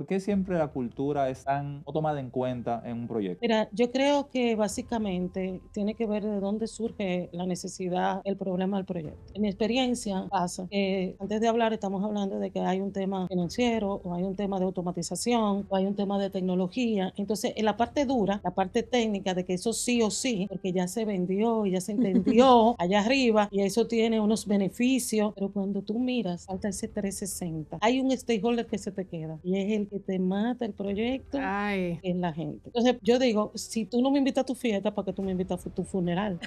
¿Por qué siempre la cultura es tan no tomada en cuenta en un proyecto? Mira, yo creo que básicamente tiene que ver de dónde surge la necesidad, el problema del proyecto. En mi experiencia pasa que antes de hablar estamos hablando de que hay un tema financiero o hay un tema de automatización o hay un tema de tecnología. Entonces, en la parte dura, la parte técnica de que eso sí o sí, porque ya se vendió y ya se entendió allá arriba y eso tiene unos beneficios, pero cuando tú miras, falta ese 360. Hay un stakeholder que se te queda y es el que te mata el proyecto, Ay, es la gente. Entonces, yo digo, si tú no me invitas a tu fiesta, ¿para qué tú me invitas a tu funeral?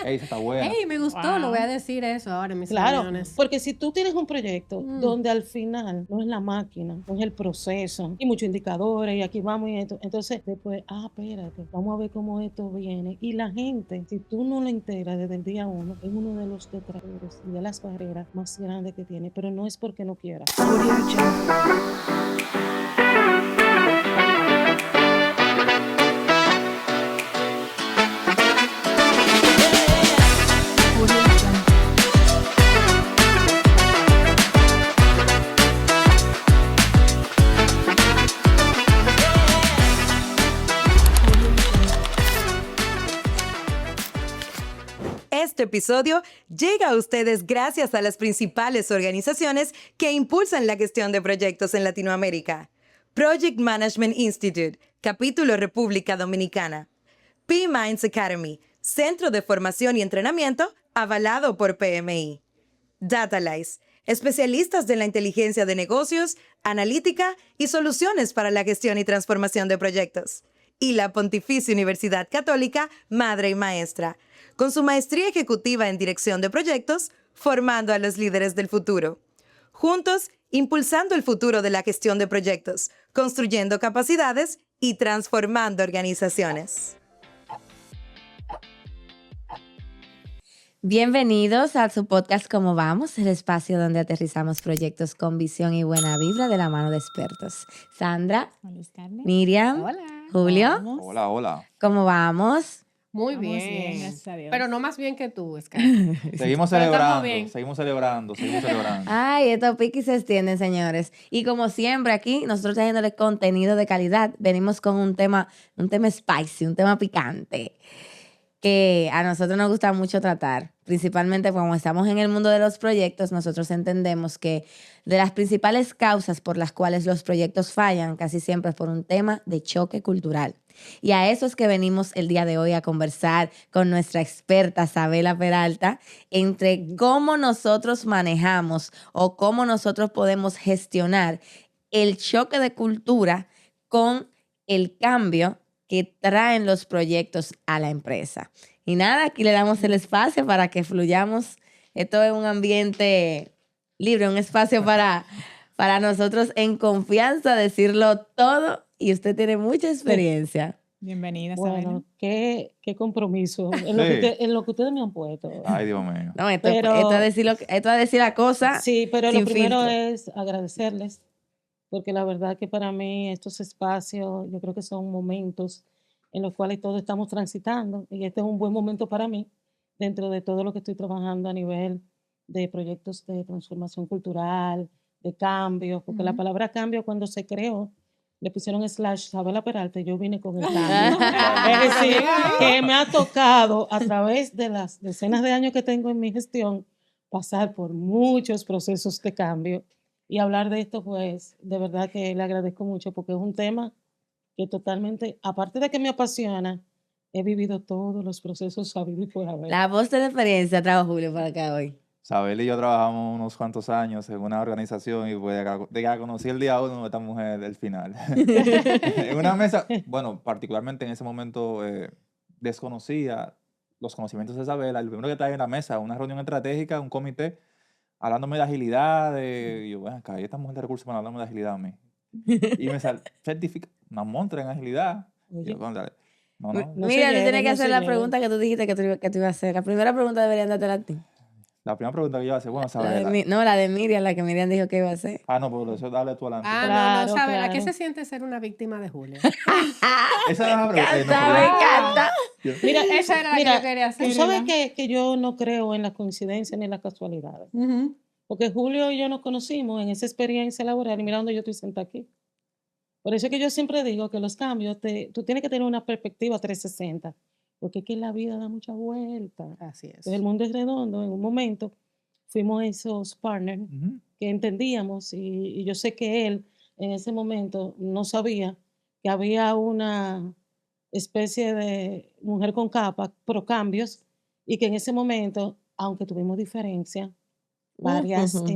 Ey, esa está buena. hey, me gustó, lo voy a Wow. decir eso ahora en mis Claro, reuniones. porque si tú tienes un proyecto Mm. donde al final no es la máquina, no es el proceso, y muchos indicadores, y aquí vamos y esto, entonces después, espérate, vamos a ver cómo esto viene. Y la gente, si tú no lo enteras desde el día uno, es uno de los detractores y de las barreras más grandes que tiene, pero no es porque no quiera. Este episodio llega a ustedes gracias a las principales organizaciones que impulsan la gestión de proyectos en Latinoamérica. Project Management Institute, capítulo República Dominicana. P-Minds Academy, centro de formación y entrenamiento avalado por PMI. Datalyze, especialistas de la inteligencia de negocios, analítica y soluciones para la gestión y transformación de proyectos. Y la Pontificia Universidad Católica, Madre y Maestra, con su maestría ejecutiva en dirección de proyectos, formando a los líderes del futuro. Juntos, impulsando el futuro de la gestión de proyectos, construyendo capacidades y transformando organizaciones. Bienvenidos a su podcast ¿Cómo vamos? El espacio donde aterrizamos proyectos con visión y buena vibra de la mano de expertos. Sandra, Hola, Carmen. Miriam, Hola. Julio, Vamos. Hola, hola. ¿cómo vamos? Muy Vamos bien, bien. gracias a Dios. Pero no más bien que tú, Scar. Seguimos Pero estamos celebrando, bien. seguimos celebrando, seguimos celebrando. Ay, estos piquis se extienden, señores. Y como siempre aquí, nosotros trayéndole contenido de calidad, venimos con un tema spicy, un tema picante, que a nosotros nos gusta mucho tratar. Principalmente como estamos en el mundo de los proyectos, nosotros entendemos que de las principales causas por las cuales los proyectos fallan casi siempre es por un tema de choque cultural. Y a eso es que venimos el día de hoy a conversar con nuestra experta Sabela Peralta entre cómo nosotros manejamos o cómo nosotros podemos gestionar el choque de cultura con el cambio que traen los proyectos a la empresa. Y nada, aquí le damos el espacio para que fluyamos. Esto es un ambiente libre, un espacio para nosotros en confianza decirlo todo y usted tiene mucha experiencia. Bienvenida, Bueno, qué compromiso en Sí. en lo que ustedes me han puesto. Ay, Dios mío. No, Pero- esto es decir la cosa Sí, pero lo sin primero filtro. es agradecerles, porque la verdad que para mí estos espacios, yo creo que son momentos en los cuales todos estamos transitando y este es un buen momento para mí dentro de todo lo que estoy trabajando a nivel de proyectos de transformación cultural, de cambio, porque la palabra cambio cuando se creó le pusieron slash Sabela Peralta y yo vine con el cambio. Es decir, que me ha tocado a través de las decenas de años que tengo en mi gestión pasar por muchos procesos de cambio y hablar de esto, pues de verdad que le agradezco mucho porque es un tema que totalmente, aparte de que me apasiona, he vivido todos los procesos habidos y por haber. La voz de la experiencia trajo Julio para acá hoy. Sabel y yo trabajamos unos cuantos años en una organización y pues de que la conocí el día uno de esta mujer del final. En una mesa, bueno, particularmente en ese momento desconocía los conocimientos de Isabela. El primero que trae en la mesa, una reunión estratégica, un comité, hablándome de agilidad, y yo, bueno, acá, esta mujer de recursos humanos hablando de agilidad a mí. Y me certifica una montra en agilidad. Y yo, bueno, dale. No, no. No Mira, se tú tienes lleven, que no hacer se la lleven. pregunta que tú dijiste que tú ibas a hacer. La primera pregunta deberían dártela a ti. La primera pregunta que yo iba a hacer, bueno, La de, Isabela. no, la de Miriam, la que Miriam dijo que iba a hacer. Ah, no, pero eso dale tú adelante. Ah, no, Claro, no, Sabela, ¿qué claro. se siente ser una víctima de Julio? Esa era la pregunta. Me No, pero- encanta. Mira, Esa era la que yo quería hacer. tú sabes que yo no creo en las coincidencias ni en las casualidades. Ujú. Porque Julio y yo nos conocimos en esa experiencia laboral y mira dónde yo estoy sentada aquí. Por eso es que yo siempre digo que los cambios, tú tienes que tener una perspectiva 360, porque es que la vida da mucha vuelta. Así es. Entonces, el mundo es redondo. En un momento fuimos esos partners Ujú. que entendíamos y yo sé que él en ese momento no sabía que había una especie de mujer con capa, pro cambios, y que en ese momento, aunque tuvimos diferencias, en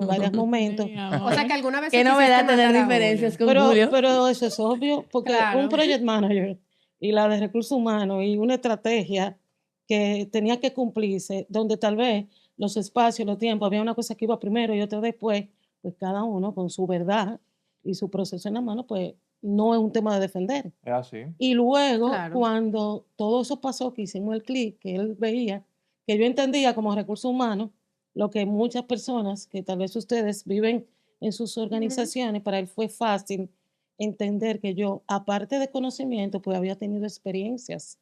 varios momentos, O sea que alguna vez Qué quisiste novedad tener matar a diferencias Julio. con Julio. pero eso es obvio, porque Claro. un project manager y la de recursos humanos y una estrategia que tenía que cumplirse, donde tal vez los espacios, los tiempos, había una cosa que iba primero y otra después, pues cada uno con su verdad y su proceso en la mano, pues no es un tema de defender. Es así. Y luego, Claro. cuando todo eso pasó, que hicimos el clic, que él veía, que yo entendía como recursos humanos, lo que muchas personas, que tal vez ustedes viven en sus organizaciones, para él fue fácil entender que yo, aparte de conocimiento, pues había tenido experiencias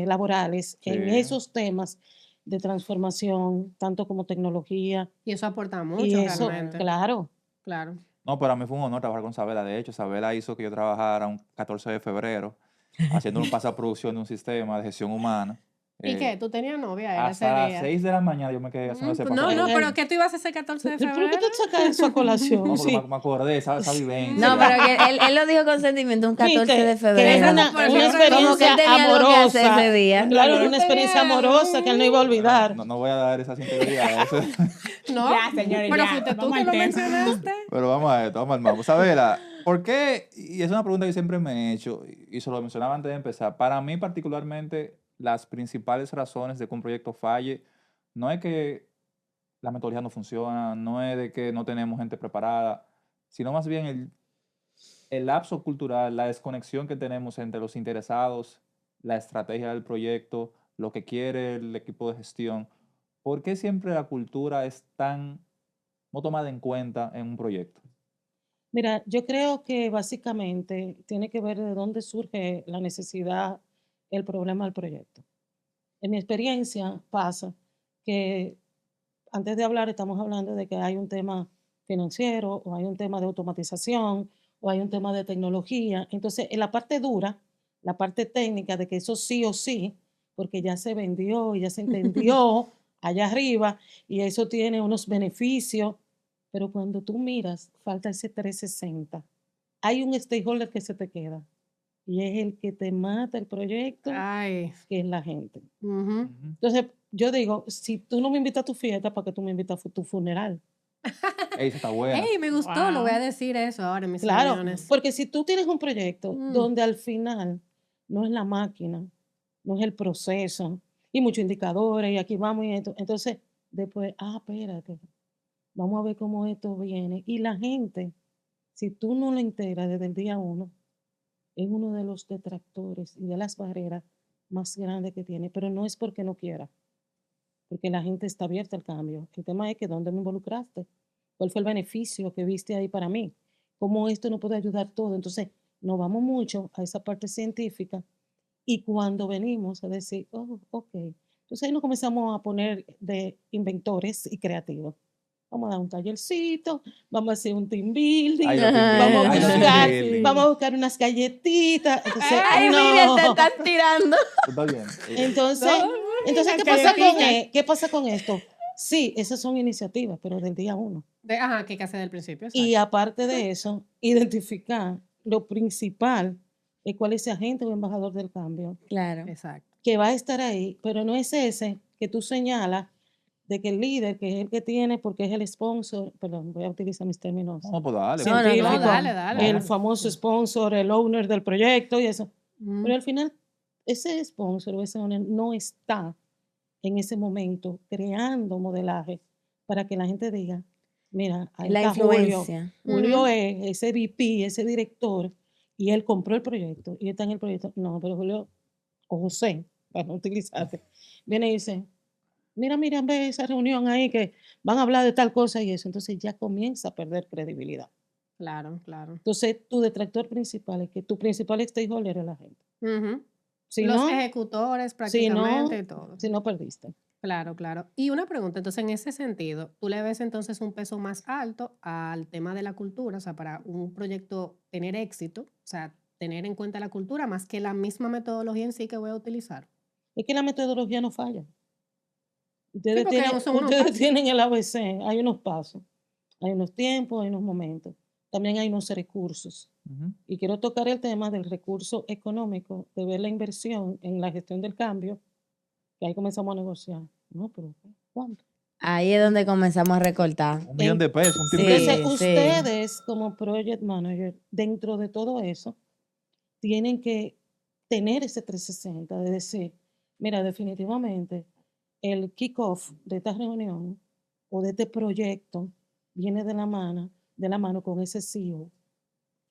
laborales en Sí. esos temas de transformación, tanto como tecnología. Y eso aporta Y mucho eso, realmente. claro, Claro. No, para mí fue un honor trabajar con Sabela. De hecho, Sabela hizo que yo trabajara un 14 de febrero haciendo un paso a producción de un sistema de gestión humana. ¿Y qué? ¿Tú tenías novia él ese Hasta las día? 6 de la mañana yo me quedé haciendo ese paso a No, Pero no, él- pero ¿qué tú ibas a hacer 14 de ¿por qué febrero? tú sacas eso a colación? No, porque Sí. me acordé de esa vivencia. No, pero que él lo dijo con sentimiento, un 14 Viste, de que febrero. es una Por eso siempre experiencia como que él tenía algo que hacer amorosa. ese día. Claro, Yo una experiencia tenía- amorosa que él no iba a olvidar. No voy a dar esas integridades. No, Ya, señores, pero ya, fuiste tú vamos que al lo tema. mencionaste. Pero vamos a esto, vamos al mambo. Sabela, ¿por qué? Y es una pregunta que siempre me he hecho, y se lo mencionaba antes de empezar. Para mí, particularmente, las principales razones de que un proyecto falle no es que la metodología no funciona, no es de que no tenemos gente preparada, sino más bien el lapso cultural, la desconexión que tenemos entre los interesados, la estrategia del proyecto, lo que quiere el equipo de gestión. ¿Por qué siempre la cultura es tan no tomada en cuenta en un proyecto? Mira, yo creo que básicamente tiene que ver de dónde surge la necesidad, el problema del proyecto. En mi experiencia pasa que antes de hablar estamos hablando de que hay un tema financiero o hay un tema de automatización o hay un tema de tecnología. Entonces, en la parte dura, la parte técnica de que eso sí o sí, porque ya se vendió y ya se entendió allá arriba y eso tiene unos beneficios, pero cuando tú miras, falta ese 360. Hay un stakeholder que se te queda y es el que te mata el proyecto, Ay. que es la gente. Ujú. Ujú. Entonces, yo digo, si tú no me invitas a tu fiesta, ¿para qué tú me invitas a tu funeral? Ey, esa está buena. Ey, me gustó, lo voy a decir eso ahora en mis Claro, reuniones. porque si tú tienes un proyecto Mm. donde al final no es la máquina, no es el proceso, y muchos indicadores, y aquí vamos y esto, entonces después, espérate, vamos a ver cómo esto viene. Y la gente, si tú no lo integras desde el día uno, es uno de los detractores y de las barreras más grandes que tiene, pero no es porque no quiera, porque la gente está abierta al cambio. El tema es que dónde me involucraste, cuál fue el beneficio que viste ahí para mí, cómo esto no puede ayudar todo. Entonces, nos vamos mucho a esa parte científica y cuando venimos a decir, oh, ok, entonces ahí nos comenzamos a poner de inventores y creativos. Vamos a dar un tallercito, vamos a hacer un team building, Ay, los vamos, a ay, los buscar, team building. vamos a buscar unas galletitas. Entonces, Ay, no. Miriam, te están tirando. Está bien. Entonces, las ¿qué pasa con, galletitas. qué pasa con esto? Sí, esas son iniciativas, pero del día uno. Ajá, que hay que hacer del principio. Y exacto. aparte de eso, identificar lo principal es cuál es ese agente o embajador del cambio Claro. Exacto. que va a estar ahí, pero no es ese que tú señalas de que el líder, que es el que tiene, porque es el sponsor, perdón, voy a utilizar mis términos No, pues dale. No, no, no, científicos, dale. el famoso sponsor, el owner del proyecto y eso. Mm. Pero al final, ese sponsor o ese owner no está en ese momento creando modelaje para que la gente diga, mira, ahí La está Julio. influencia. Julio Ujú. es ese VP, ese director, y él compró el proyecto, y está en el proyecto. No, pero Julio, o José, para no utilizarte, viene y dice, mira, Miriam, ve esa reunión ahí que van a hablar de tal cosa y eso. Entonces ya comienza a perder credibilidad. Claro, claro. Entonces, tu detractor principal es que tu principal stakeholder es la gente. Ujú. Si Los no, ejecutores si no, prácticamente y todo. si no perdiste. Claro, claro. Y una pregunta, entonces en ese sentido, ¿tú le ves entonces un peso más alto al tema de la cultura? O sea, para un proyecto tener éxito, o sea, tener en cuenta la cultura más que la misma metodología en sí que voy a utilizar. Es que la metodología no falla. Sí, Ustedes porque tienen, son unos ustedes pasos. tienen el ABC, hay unos pasos, hay unos tiempos, hay unos momentos. También hay unos recursos. Ujú. Y quiero tocar el tema del recurso económico, de ver la inversión en la gestión del cambio, que ahí comenzamos a negociar. No, pero ¿cuánto? Ahí es donde comenzamos a recortar. 1 millón de pesos, un Entonces, timbrillo. Sí, sí. ustedes como project manager, dentro de todo eso, tienen que tener ese 360 de decir, mira, definitivamente el kickoff de esta reunión o de este proyecto viene de la mano con ese CEO.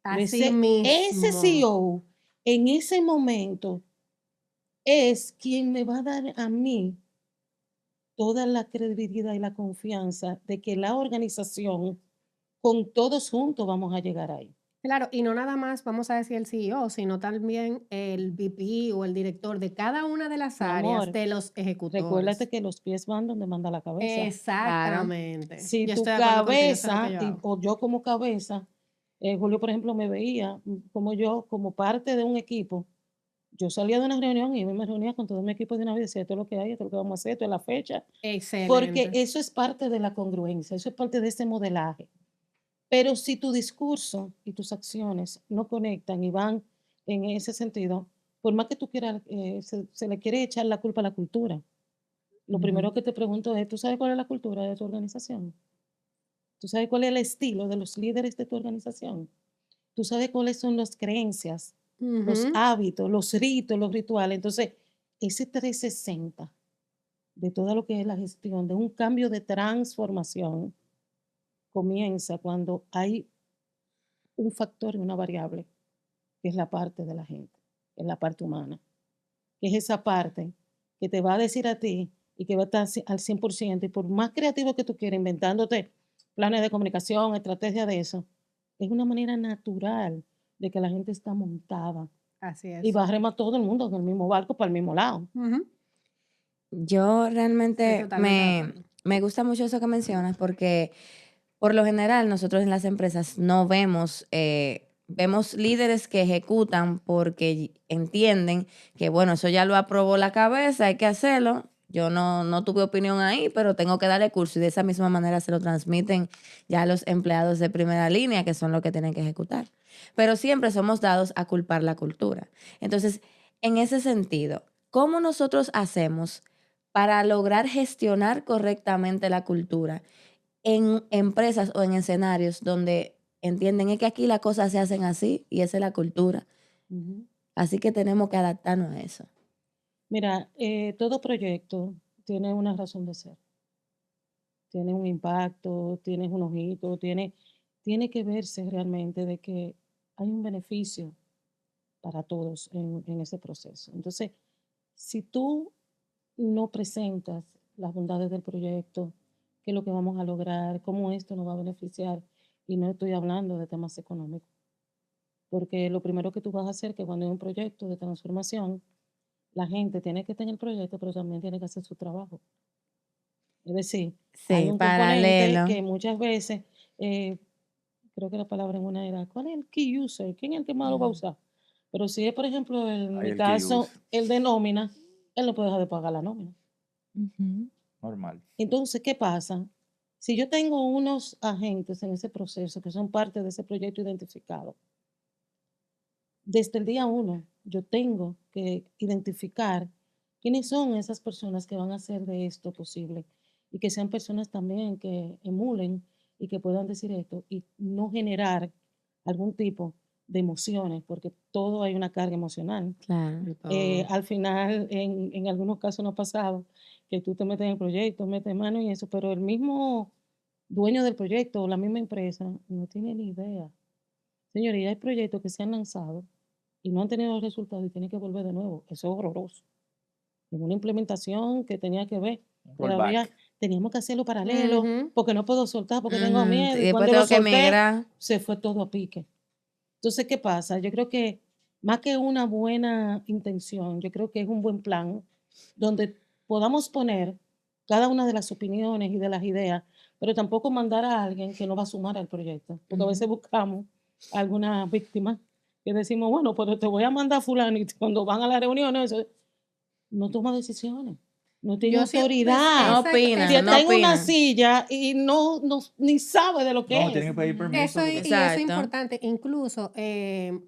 Pero Así ese mismo. CEO en ese momento es quien me va a dar a mí toda la credibilidad y la confianza de que la organización, con todos juntos, vamos a llegar ahí. Claro, y no nada más vamos a decir el CEO, sino también el VP o el director de cada una de las Mi áreas amor, de los recuérdate ejecutores. que los pies van donde manda la cabeza. Claro. Exactamente. Si Yo tu estoy de acuerdo contigo, eso es lo que cabeza, yo hago. o yo como cabeza, Julio, por ejemplo, me veía como yo, como parte de un equipo. Yo salía de una reunión y me reunía con todo mi equipo de una vez y decía, esto es lo que hay, esto es lo que vamos a hacer, esto es la fecha, porque Excelente. eso es parte de la congruencia, eso es parte de ese modelaje. Pero si tu discurso y tus acciones no conectan y van en ese sentido, por más que tú quieras, se le quiere echar la culpa a la cultura. Lo primero que te pregunto es, ¿tú sabes cuál es la cultura de tu organización? ¿Tú sabes cuál es el estilo de los líderes de tu organización? ¿Tú sabes cuáles son las creencias, los Ujú. hábitos, los ritos, los rituales? Entonces, ese 360 de todo lo que es la gestión, de un cambio de transformación, comienza cuando hay un factor y una variable, que es la parte de la gente, que es la parte humana, que es esa parte que te va a decir a ti y que va a estar al 100%, y por más creativo que tú quieras, inventándote planes de comunicación, estrategia de eso, es una manera natural de que la gente está montada Así y es. va a remar todo el mundo en el mismo barco para el mismo lado. Ujú. Yo Estoy realmente totalmente de acuerdo. me gusta mucho eso que mencionas porque por lo general nosotros en las empresas no vemos, vemos líderes que ejecutan porque entienden que bueno, eso ya lo aprobó la cabeza, hay que hacerlo. Yo no tuve opinión ahí, pero tengo que darle curso y de esa misma manera se lo transmiten ya a los empleados de primera línea, que son los que tienen que ejecutar. Pero siempre somos dados a culpar la cultura. Entonces, en ese sentido, ¿cómo nosotros hacemos para lograr gestionar correctamente la cultura en empresas o en escenarios donde entienden es que aquí las cosas se hacen así y esa es la cultura? Ujú. Así que tenemos que adaptarnos a eso. Mira, todo proyecto tiene una razón de ser, tiene un impacto, tiene un ojito, tiene que verse realmente de que hay un beneficio para todos en ese proceso. Entonces, si tú no presentas las bondades del proyecto, qué es lo que vamos a lograr, cómo esto nos va a beneficiar, y no estoy hablando de temas económicos, porque lo primero que tú vas a hacer que cuando hay un proyecto de transformación, la gente tiene que tener el proyecto, pero también tiene que hacer su trabajo. Es decir, hay Sí, un componente paralelo. que muchas veces, eh, creo que la palabra en una era, ¿cuál es el key user? ¿Quién es el que más lo va a usar? Pero si es, por ejemplo, en Ahí mi el que caso, use. el de nómina, él no puede dejar de pagar la nómina. Ujú. Normal. Entonces, ¿qué pasa? Si yo tengo unos agentes en ese proceso que son parte de ese proyecto identificado, desde el día uno yo tengo que identificar quiénes son esas personas que van a hacer de esto posible y que sean personas también que emulen y que puedan decir esto y no generar algún tipo de emociones, porque todo hay una carga emocional. Claro. De todo. Al final, en algunos casos no ha pasado que tú te metes en el proyecto, metes mano y eso, pero el mismo dueño del proyecto o la misma empresa no tiene ni idea. Señoría, hay proyectos que se han lanzado y no han tenido resultados y tienen que volver de nuevo. Eso es horroroso. En una implementación que tenía que ver, Un todavía rollback. teníamos que hacerlo paralelo, Ujú. porque no puedo soltar, porque tengo Ujú. miedo. Y Y después cuando lo tengo que solté, emigrar. se fue todo a pique. Entonces, ¿qué pasa? Yo creo que más que una buena intención, yo creo que es un buen plan donde podamos poner cada una de las opiniones y de las ideas, pero tampoco mandar a alguien que no va a sumar al proyecto, porque a veces buscamos alguna víctima que decimos, bueno, pero te voy a mandar a fulano y cuando van a la reunión, eso, no toma decisiones, no tiene Yo siempre, autoridad, No exacto, opinan, y no está en una opinan. silla y ni sabe de lo que No, es. tienen que pedir permiso. Eso, y eso es Exacto. importante. Incluso,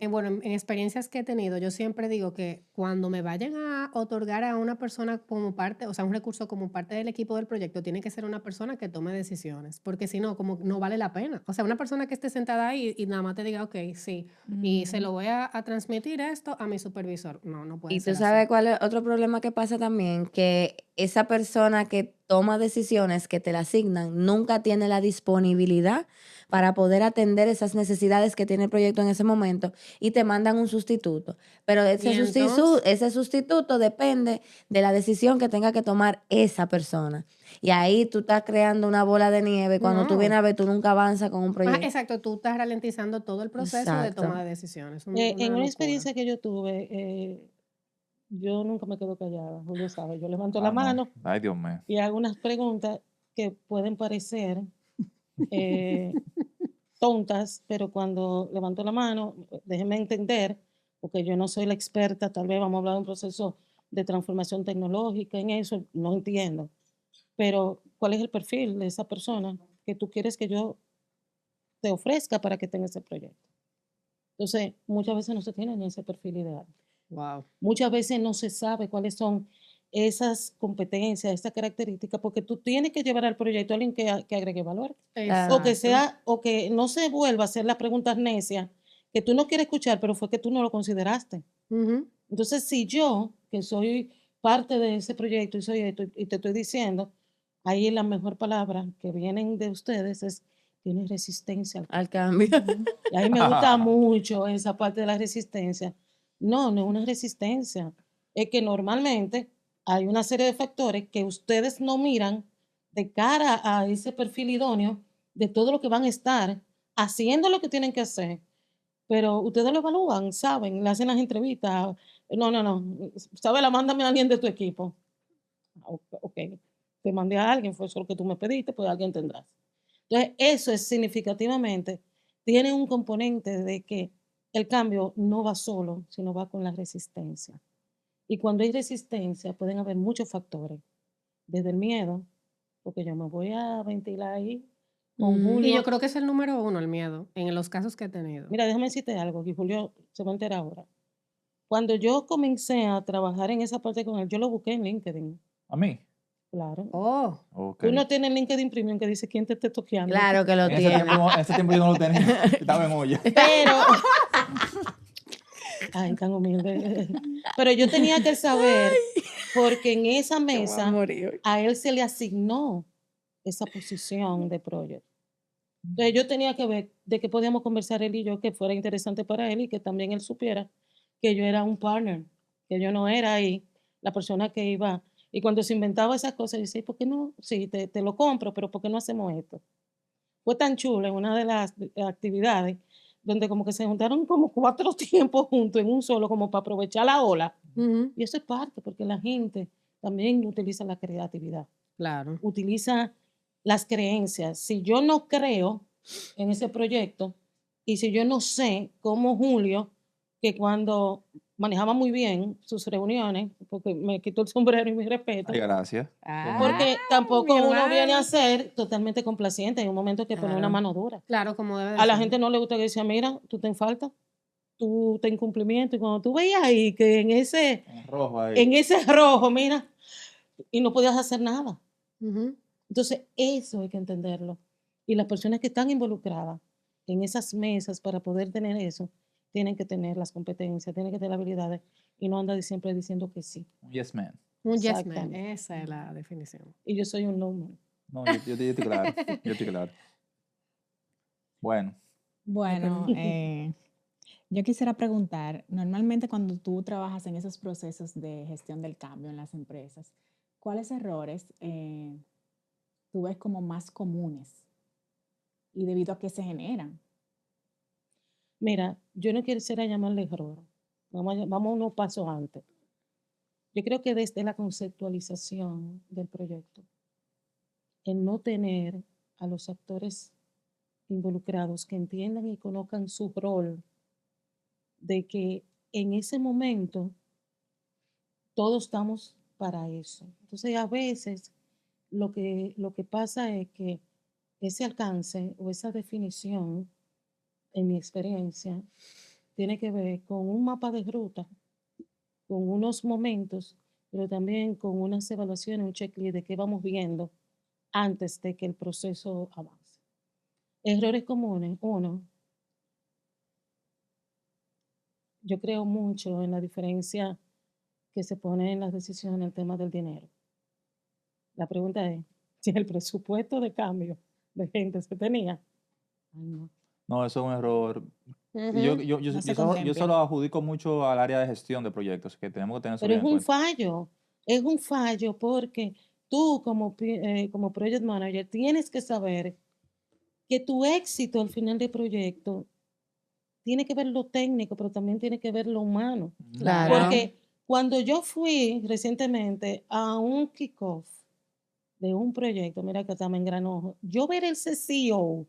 bueno, en experiencias que he tenido, yo siempre digo que cuando me vayan a otorgar a una persona como parte, o sea, un recurso como parte del equipo del proyecto, tiene que ser una persona que tome decisiones, porque si no, como no vale la pena. O sea, una persona que esté sentada ahí y nada más te diga, ok, sí, y se lo voy a transmitir esto a mi supervisor. No puede Y tú ser así. sabes cuál es otro problema que pasa también, que esa persona que toma decisiones que te la asignan nunca tiene la disponibilidad para poder atender esas necesidades que tiene el proyecto en ese momento y te mandan un sustituto. Pero Y entonces, ese sustituto depende de la decisión que tenga que tomar esa persona. Y ahí tú estás creando una bola de nieve. Cuando tú no. vienes a ver, tú nunca avanzas con un proyecto. Exacto, tú estás ralentizando todo el proceso de toma Exacto. de decisiones. En Una una locura. experiencia que yo tuve, yo nunca me quedo callada, Julio sabe, yo levanto la Ah, no. mano Ay, Dios mío. y hago unas preguntas que pueden parecer tontas, pero cuando levanto la mano, déjenme entender, porque yo no soy la experta, tal vez vamos a hablar de un proceso de transformación tecnológica en eso, no entiendo, pero ¿cuál es el perfil de esa persona que tú quieres que yo te ofrezca para que tenga ese proyecto? Entonces, muchas veces no se tiene ni ese perfil ideal. Wow. Muchas veces no se sabe cuáles son esas competencias, esas características, porque tú tienes que llevar al proyecto a alguien que agregue valor. O que sea, o que no se vuelva a hacer las preguntas necias que tú no quieres escuchar, pero fue que tú no lo consideraste. Ujú. Entonces, si yo, que soy parte de ese proyecto y soy esto, y te estoy diciendo, ahí la mejor palabra que vienen de ustedes es, tienes resistencia al Al cambio. y a mí me gusta mucho esa parte de la resistencia. No, no es una resistencia. Es que normalmente hay una serie de factores que ustedes no miran de cara a ese perfil idóneo de todo lo que van a estar haciendo lo que tienen que hacer, pero ustedes lo evalúan, saben, le hacen las entrevistas. No, ¿sabes? Mándame a alguien de tu equipo. Ok, te mandé a alguien, fue eso lo que tú me pediste, pues alguien tendrás. Entonces, eso es significativamente, tiene un componente de que el cambio no va solo, sino va con la resistencia. Y cuando hay resistencia, pueden haber muchos factores, desde el miedo, porque yo me voy a ventilar ahí con Y Julio. yo creo que es el número uno, el miedo, en los casos que he tenido. Mira, déjame decirte algo, que Julio se va a enterar ahora. Cuando yo comencé a trabajar en esa parte con él, yo lo busqué en LinkedIn, ¿A mí? claro. Oh, Ok. Tú no tienes LinkedIn Premium que dice quién te esté toqueando. Claro que lo En tiene. ese tiempo yo no lo tenía. Estaba en olla. Pero, ay, tan humilde. Pero yo tenía que saber, porque en esa mesa a él se le asignó esa posición de project. Entonces yo tenía que ver de qué podíamos conversar él y yo que fuera interesante para él y que también él supiera que yo era un partner, que yo no era ahí la persona que iba. Y cuando se inventaba esas cosas, yo decía, ¿por qué no? Sí, te lo compro, pero ¿por qué no hacemos esto? Fue tan chulo en una de las actividades donde como que se juntaron como 4 tiempos juntos en un solo, como para aprovechar la ola. ujú, Y eso es parte, porque la gente también utiliza la creatividad, claro. utiliza las creencias. Si yo no creo en ese proyecto y si yo no sé cómo Julio, que cuando manejaba muy bien sus reuniones, porque me quitó el sombrero y mi respeto, Ay, gracias. porque tampoco mi uno viene a hermano. ser totalmente complaciente. Hay un momento que pone una Claro. mano dura. Claro, como debe de A la ser. gente no le gusta que decía, mira, tú te falta, tú te incumplimiento. Y cuando tú veías ahí que en En rojo ahí. ese rojo, mira, y no podías hacer nada. Ujú. Entonces, eso hay que entenderlo. Y las personas que están involucradas en esas mesas para poder tener eso, tienen que tener las competencias, tienen que tener las habilidades y no andar siempre diciendo que sí. Un yes man. Un yes man, Exactamente. esa es la definición. Y yo soy un no man. No, yo estoy claro. Yo estoy claro. Bueno, Bueno, yo quisiera preguntar, normalmente cuando tú trabajas en esos procesos de gestión del cambio en las empresas, ¿cuáles errores tú ves como más comunes y debido a qué se generan? Mira, yo no quisiera llamarle error. Vamos unos pasos antes. Yo creo que desde la conceptualización del proyecto, el no tener a los actores involucrados que entiendan y conozcan su rol, de que en ese momento todos estamos para eso. Entonces, a veces lo que pasa es que ese alcance o esa definición, en mi experiencia, tiene que ver con un mapa de ruta, con unos momentos, pero también con unas evaluaciones, un checklist de qué vamos viendo antes de que el proceso avance. Errores comunes. Uno, yo creo mucho en la diferencia que se pone en las decisiones en el tema del dinero. La pregunta es, si el presupuesto de cambio de gente se tenía, ay no. No, eso es un error. Ujú. No se Yo se lo contempla. adjudico mucho al área de gestión de proyectos, que tenemos que tener eso Pero bien en cuenta. es un fallo porque tú como project manager tienes que saber que tu éxito al final del proyecto tiene que ver lo técnico, pero también tiene que ver lo humano. Claro. Porque cuando yo fui recientemente a un kickoff de un proyecto, mira que estamos en Granojo, yo ver el CEO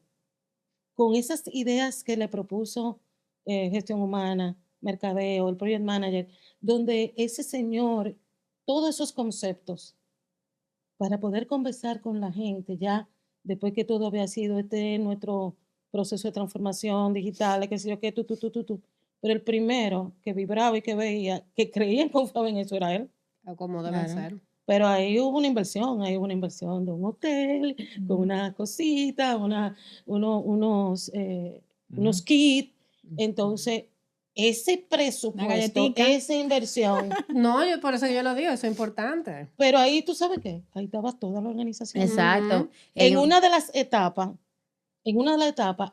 con esas ideas que le propuso gestión humana, mercadeo, el project manager, donde ese señor, todos esos conceptos, para poder conversar con la gente ya después que todo había sido nuestro proceso de transformación digital, que sé yo, que tú. Pero el primero que vibraba y que veía, que creía y confiaba en eso era él. O como debe Claro. ser. Pero ahí hubo una inversión de un hotel, con una cosita, unos Ujú. kits. Entonces, ese Una presupuesto, galletica. esa inversión, No, yo por eso yo lo digo, eso es importante. pero ahí tú sabes qué, ahí estaba toda la organización. Exacto. Ujú. En una de las etapas,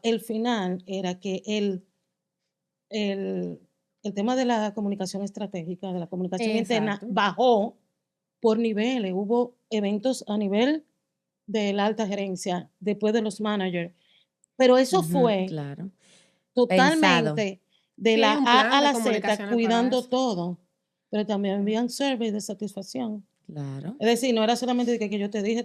el final era que el, el tema de la comunicación estratégica, de la comunicación interna, Exacto. bajó por niveles. Hubo eventos a nivel de la alta gerencia, después de los managers. Pero eso Ujú, fue claro. Pensado. totalmente de Sí, la hay un A plan a de la Z, comunicaciones para cuidando eso. todo. Pero también habían surveys de satisfacción. Claro. Es decir, no era solamente de que yo te dije,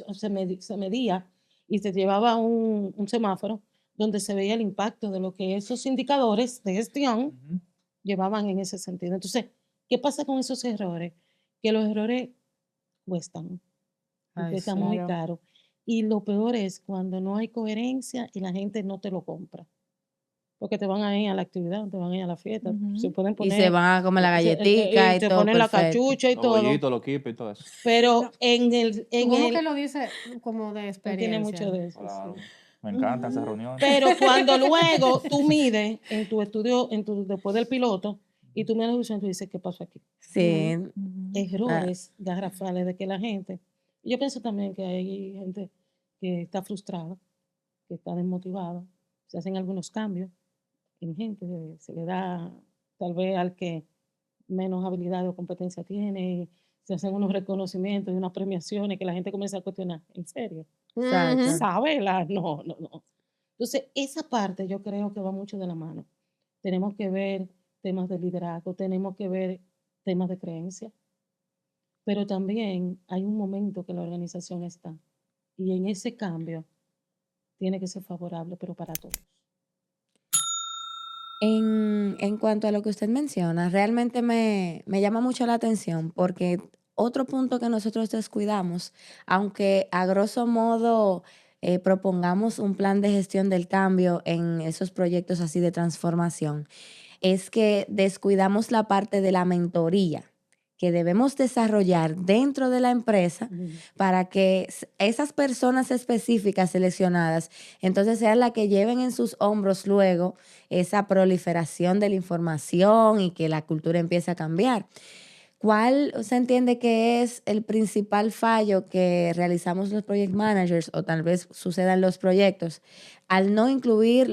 se medía y se llevaba un semáforo donde se veía el impacto de lo que esos indicadores de gestión Ujú. llevaban en ese sentido. Entonces, ¿qué pasa con esos errores? Que los errores cuestan, y Ay, cuestan sí. muy Claro. caro. Y lo peor es cuando no hay coherencia y la gente no te lo compra. Porque te van a ir a la actividad, te van a ir a la fiesta, se Ujú. pueden Y se poner, van a comer la galletica y y te todo ponen la perfecto. cachucha y Los todo. bollitos, los kipes y todo eso. Pero No. ¿Cómo que lo dice como de él tiene mucho experiencia? de eso, sí. Claro. Me encantan esas reuniones. Pero cuando luego tú mides en tu estudio, después del piloto, y tú miras la visión, tú dices, ¿qué pasó aquí? Sí. Ujú. Ah, Errores garrafales de que la gente. Y yo pienso también que hay gente que está frustrada, que está desmotivada. Se hacen algunos cambios en gente, se le da tal vez al que menos habilidad o competencia tiene, se hacen unos reconocimientos y unas premiaciones que la gente comienza a cuestionar. ¿En serio? exacto. Ujú. ¿Sabe? No. Entonces, esa parte yo creo que va mucho de la mano. Tenemos que ver temas de liderazgo, tenemos que ver temas de creencia, pero también hay un momento que la organización está y en ese cambio tiene que ser favorable, pero para todos. En cuanto a lo que usted menciona, realmente me llama mucho la atención porque otro punto que nosotros descuidamos, aunque a grosso modo propongamos un plan de gestión del cambio en esos proyectos así de transformación, es que descuidamos la parte de la mentoría que debemos desarrollar dentro de la empresa para que esas personas específicas seleccionadas entonces sean las que lleven en sus hombros luego esa proliferación de la información y que la cultura empiece a cambiar. ¿Cuál se entiende que es el principal fallo que realizamos los project managers o tal vez suceda en los proyectos al no incluir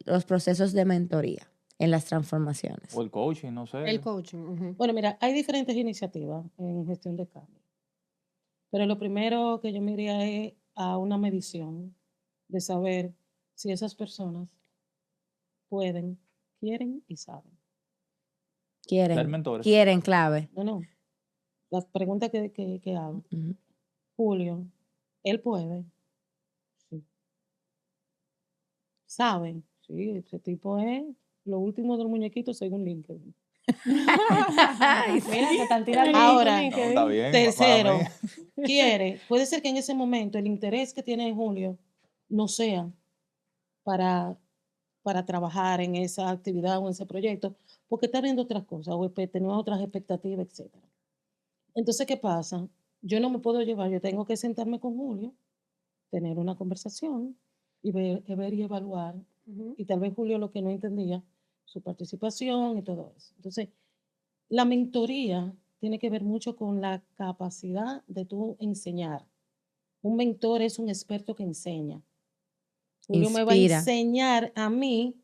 los procesos de mentoría en las transformaciones? O el coaching, no sé. El coaching. Ujú. Bueno, mira, hay diferentes iniciativas en gestión de cambio, pero lo primero que yo me iría es a una medición de saber si esas personas pueden, quieren y saben. Ser Quieren, mentores. quieren clave. No. Las preguntas que hago. Ujú. Julio, Él puede. Sí. ¿Saben? Sí, ese tipo es lo último del muñequito según LinkedIn. Ay, Mira, sí. te están tirando Ahora, en No, está LinkedIn. bien, tercero, mala mía. puede ser que en ese momento el interés que tiene en Julio no sea para, para trabajar en esa actividad o en ese proyecto, porque está viendo otras cosas o tenemos otras expectativas, etc. Entonces, ¿qué pasa? Yo no me puedo llevar, yo tengo que sentarme con Julio, tener una conversación y ver y evaluar. Ujú. Y tal vez Julio lo que no entendía, su participación y todo eso. Entonces, la mentoría tiene que ver mucho con la capacidad de tú enseñar. Un mentor es un experto que enseña. Julio me va a Inspira. enseñar a mí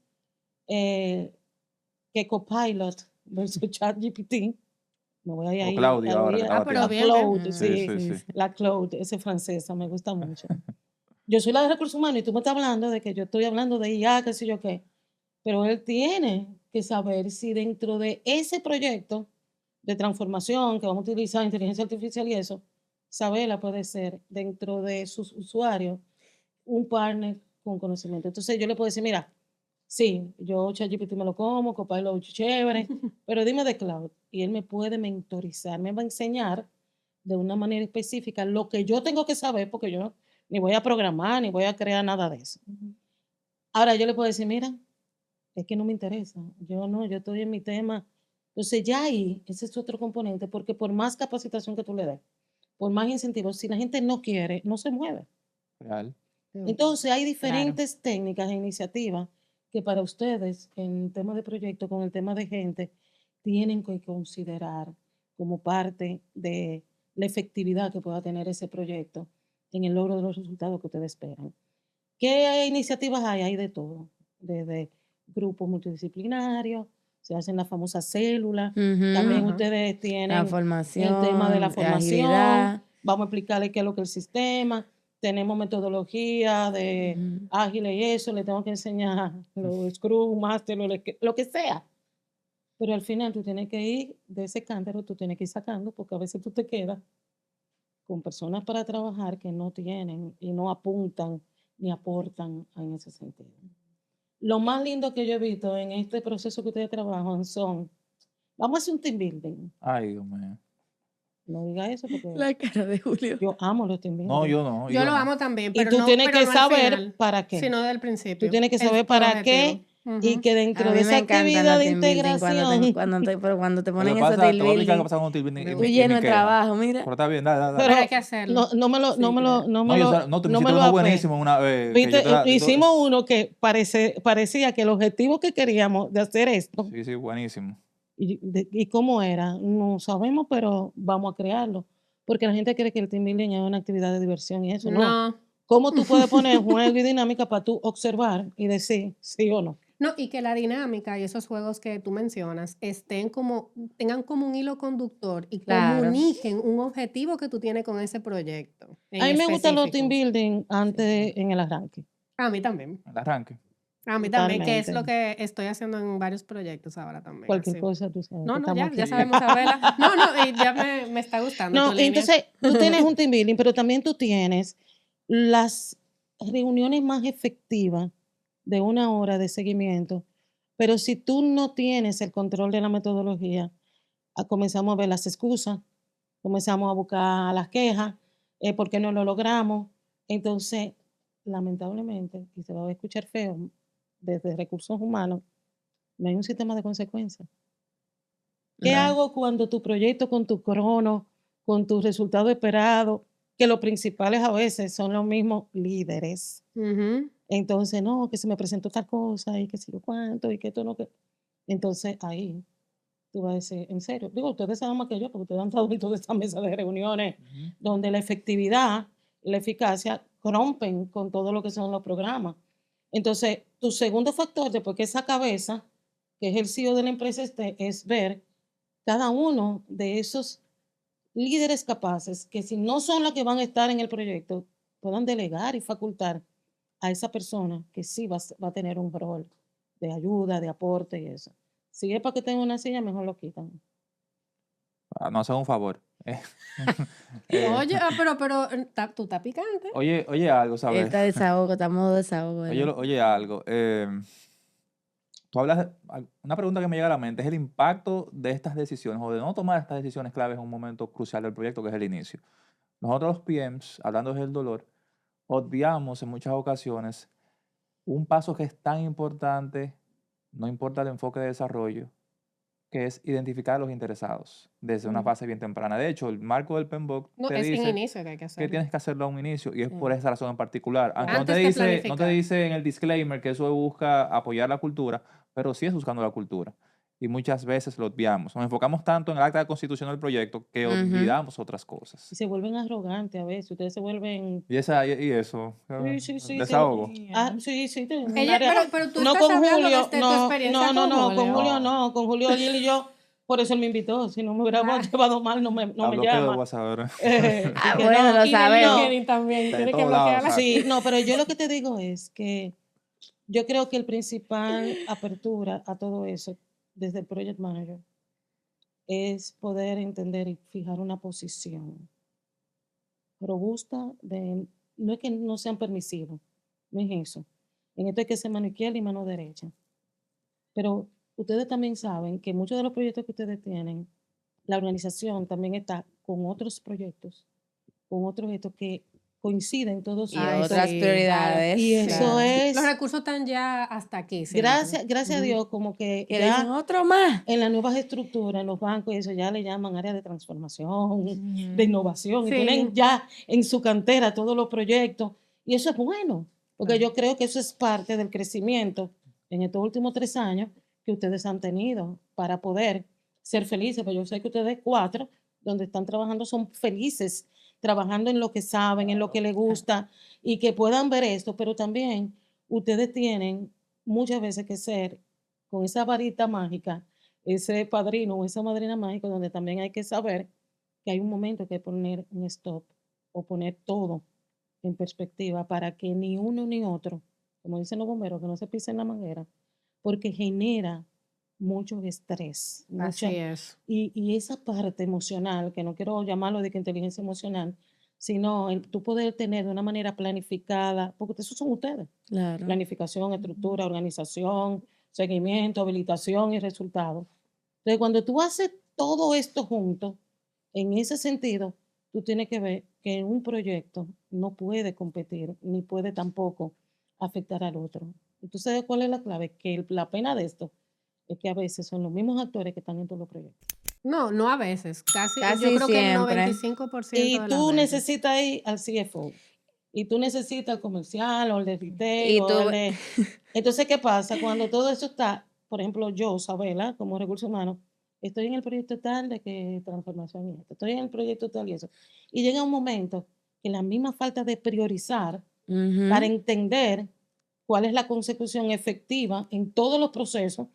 que Copilot versus ChatGPT. Me voy a O ir Claudia ahora que estaba pero a bien, bien. Claude, Sí, sí, sí, sí. la Claude, esa es francesa, me gusta mucho. Yo soy la de recursos humanos y tú me estás hablando de que yo estoy hablando de IA, qué sé yo qué, pero él tiene que saber si dentro de ese proyecto de transformación que vamos a utilizar inteligencia artificial y eso, Sabela puede ser dentro de sus usuarios un partner con conocimiento. Entonces yo le puedo decir, mira, sí, yo ChatGPT me lo como, Copilot chévere, pero dime de cloud. Y él me puede mentorizar, me va a enseñar de una manera específica lo que yo tengo que saber, porque yo ni voy a programar, ni voy a crear nada de eso. Ahora yo le puedo decir, mira, es que no me interesa, yo no, yo estoy en mi tema. Entonces ya ahí, ese es otro componente, porque por más capacitación que tú le des, por más incentivos, si la gente no quiere, no se mueve. Real. Entonces hay Claro. diferentes técnicas e iniciativas que para ustedes en tema de proyecto, con el tema de gente, tienen que considerar como parte de la efectividad que pueda tener ese proyecto en el logro de los resultados que ustedes esperan. ¿Qué iniciativas hay? Hay de todo, desde grupos multidisciplinarios, se hacen las famosas células, también Ujú. Ajá. ustedes La tienen el tema de la formación, formación, agilidad. vamos a explicarles qué es lo que es el sistema, tenemos metodología de Ujú. ágiles y eso, le tengo que enseñar los Scrum, Master, lo que sea. Pero al final tú tienes que ir de ese cántaro, tú tienes que ir sacando, porque a veces tú te quedas con personas para trabajar que no tienen y no apuntan ni aportan en ese sentido. Lo más lindo que yo he visto en este proceso que ustedes trabajan son, vamos a hacer un team building. Ay, Dios mío. No diga eso porque La cara de Julio. yo amo los team No, building. yo no, Yo yo lo no. amo también, Y pero tú tienes que no al saber final, para qué. sino del Tú principio. tienes que saber Por para qué objetivo. y Ujú. que A dentro mí de me esa encantan actividad los de team building integración, cuando te Lo que ponen esos pasa, team te voy a explicar qué building, pasa con un team building Me y tú gusta. y lleno me de quema. trabajo, mira. Pero está bien, dale, dale, dale. Pero hay pero que hacerlo. no me lo, Sí, no me lo, claro. no No, me lo, no, tú me no me hiciste lo uno apé. buenísimo una vez que yo Viste, te la... hicimos uno que parecía que el objetivo que queríamos de hacer esto, Sí, sí, buenísimo. y cómo era, no sabemos, pero vamos a crearlo. Porque la gente cree que el team building es una actividad de diversión y eso, no. No. ¿Cómo tú puedes poner juego y dinámica para tú observar y decir sí o no? No, y que la dinámica y esos juegos que tú mencionas tengan como un hilo conductor y Claro. comuniquen un objetivo que tú tienes con ese proyecto A mí en me gustan los team específico. building antes en el arranque. A mí también. El arranque. A mí también, que es Totalmente. lo que estoy haciendo en varios proyectos ahora también. Cualquier Así. cosa, tú sabes, que No, estamos ya aquí. sabemos, Isabela. No, y ya me está gustando tu No, línea. entonces tú tienes un team building, pero también tú tienes las reuniones más efectivas de 1 hora de seguimiento. Pero si tú no tienes el control de la metodología, comenzamos a ver las excusas, comenzamos a buscar las quejas, ¿por qué no lo logramos? Entonces, lamentablemente, y se va a escuchar feo, desde recursos humanos, no hay un sistema de consecuencias. ¿Qué No. hago cuando tu proyecto con tu crono, con tu resultado esperado, que los principales a veces son los mismos líderes? Ujú. Entonces, no, que se me presentó tal cosa y que sé yo cuánto y que esto no, que... Entonces, ahí tú vas a decir, en serio, digo, ustedes saben más que yo porque ustedes han estado en toda esta mesa de reuniones Ujú. donde la efectividad y la eficacia rompen con todo lo que son los programas. Entonces, tu segundo factor, después que esa cabeza, que es el CEO de la empresa, es ver cada uno de esos líderes capaces que si no son los que van a estar en el proyecto, puedan delegar y facultar a esa persona que sí va a tener un rol de ayuda, de aporte y eso. Si es para que tenga una silla, mejor lo quitan. No haces un favor. Oye, tú estás picante. Oye algo, ¿sabes? Está desahogo, está modo desahogo. Oye, ¿verdad? oye algo. Tú hablas, una pregunta que me llega a la mente es el impacto de estas decisiones o de no tomar estas decisiones claves en un momento crucial del proyecto, que es el inicio. Nosotros los PMs, hablando del dolor, obviamos en muchas ocasiones un paso que es tan importante, no importa el enfoque de desarrollo, que es identificar a los interesados desde una fase bien temprana. De hecho, el marco del PMBOK No, te es en dice inicio que hay que que hacerlo. tienes que hacerlo a un inicio y es por Sí. esa razón en particular. Aunque Antes de no te planificar. dice en el disclaimer que eso busca apoyar la cultura, pero sí es buscando la cultura. Y muchas veces lo obviamos. Nos enfocamos tanto en el acta de constitución del proyecto que Ujú. olvidamos otras Y cosas. se vuelven arrogantes a veces. Ustedes se vuelven... Y eso, Sí. desahogo. Sí, tengo un Ella, área. pero tú No estás con hablando Julio, desde tu experiencia con con Julio. Julio No, no. Con Julio Gil y yo, por eso él me invitó. Si no me hubiera llevado mal, no me bloqueo de llama. WhatsApp ahora. Ah, Que bueno, no, lo Y del sabemos. LinkedIn también. De Tiene que todos lados, bloquearla. exacto. Sí, no, pero yo lo que te digo es que yo creo que el principal apertura a todo eso desde el Project Manager es poder entender y fijar una posición robusta de, no es que no sean permisivos, no es eso. En esto hay que ser mano izquierda y mano derecha. Pero ustedes también saben que muchos de los proyectos que ustedes tienen, la organización también está con otros proyectos, con otros estos que coinciden todos Y Ay, juntos. otras sí, prioridades. Y eso claro. Los es, recursos están ya hasta aquí siempre. gracias a Ujú. Dios, como que Que dicen ya otro más. en las nuevas estructuras, en los bancos, y eso ya le llaman área de transformación, de Ujú. innovación, y Sí. tienen ya en su cantera todos los proyectos. Y eso es bueno, porque Claro. yo creo que eso es parte del crecimiento en estos últimos 3 años que ustedes han tenido para poder ser felices. Pero yo sé que ustedes 4, donde están trabajando, son felices, trabajando en lo que saben, en lo que les gusta, y que puedan ver esto, pero también ustedes tienen muchas veces que ser con esa varita mágica, ese padrino o esa madrina mágica, donde también hay que saber que hay un momento que poner un stop o poner todo en perspectiva para que ni uno ni otro, como dicen los bomberos, que no se pisen la manguera, porque genera mucho estrés, Así es. y esa parte emocional, que no quiero llamarlo de que inteligencia emocional, sino el tú poder tener de una manera planificada, porque esos son ustedes, Claro. planificación, estructura, organización, seguimiento, habilitación y resultados. Entonces, cuando tú haces todo esto junto, en ese sentido, tú tienes que ver que un proyecto no puede competir, ni puede tampoco afectar al otro. Entonces, ¿cuál es la clave? Que la pena de esto es que a veces son los mismos actores que están en todos los proyectos. No, no a veces. Yo Casi creo que el siempre. 95% Y de las tú veces. necesitas ir al CFO. Y tú necesitas el comercial o el de retail Y o tú, el de... Entonces, ¿qué pasa? Cuando todo eso está, por ejemplo, yo, Sabela, como recurso humano, estoy en el proyecto tal de que transformación y esto, estoy en el proyecto tal y eso. Y llega un momento que la misma falta de priorizar para ujú. entender cuál es la consecución efectiva en todos los procesos,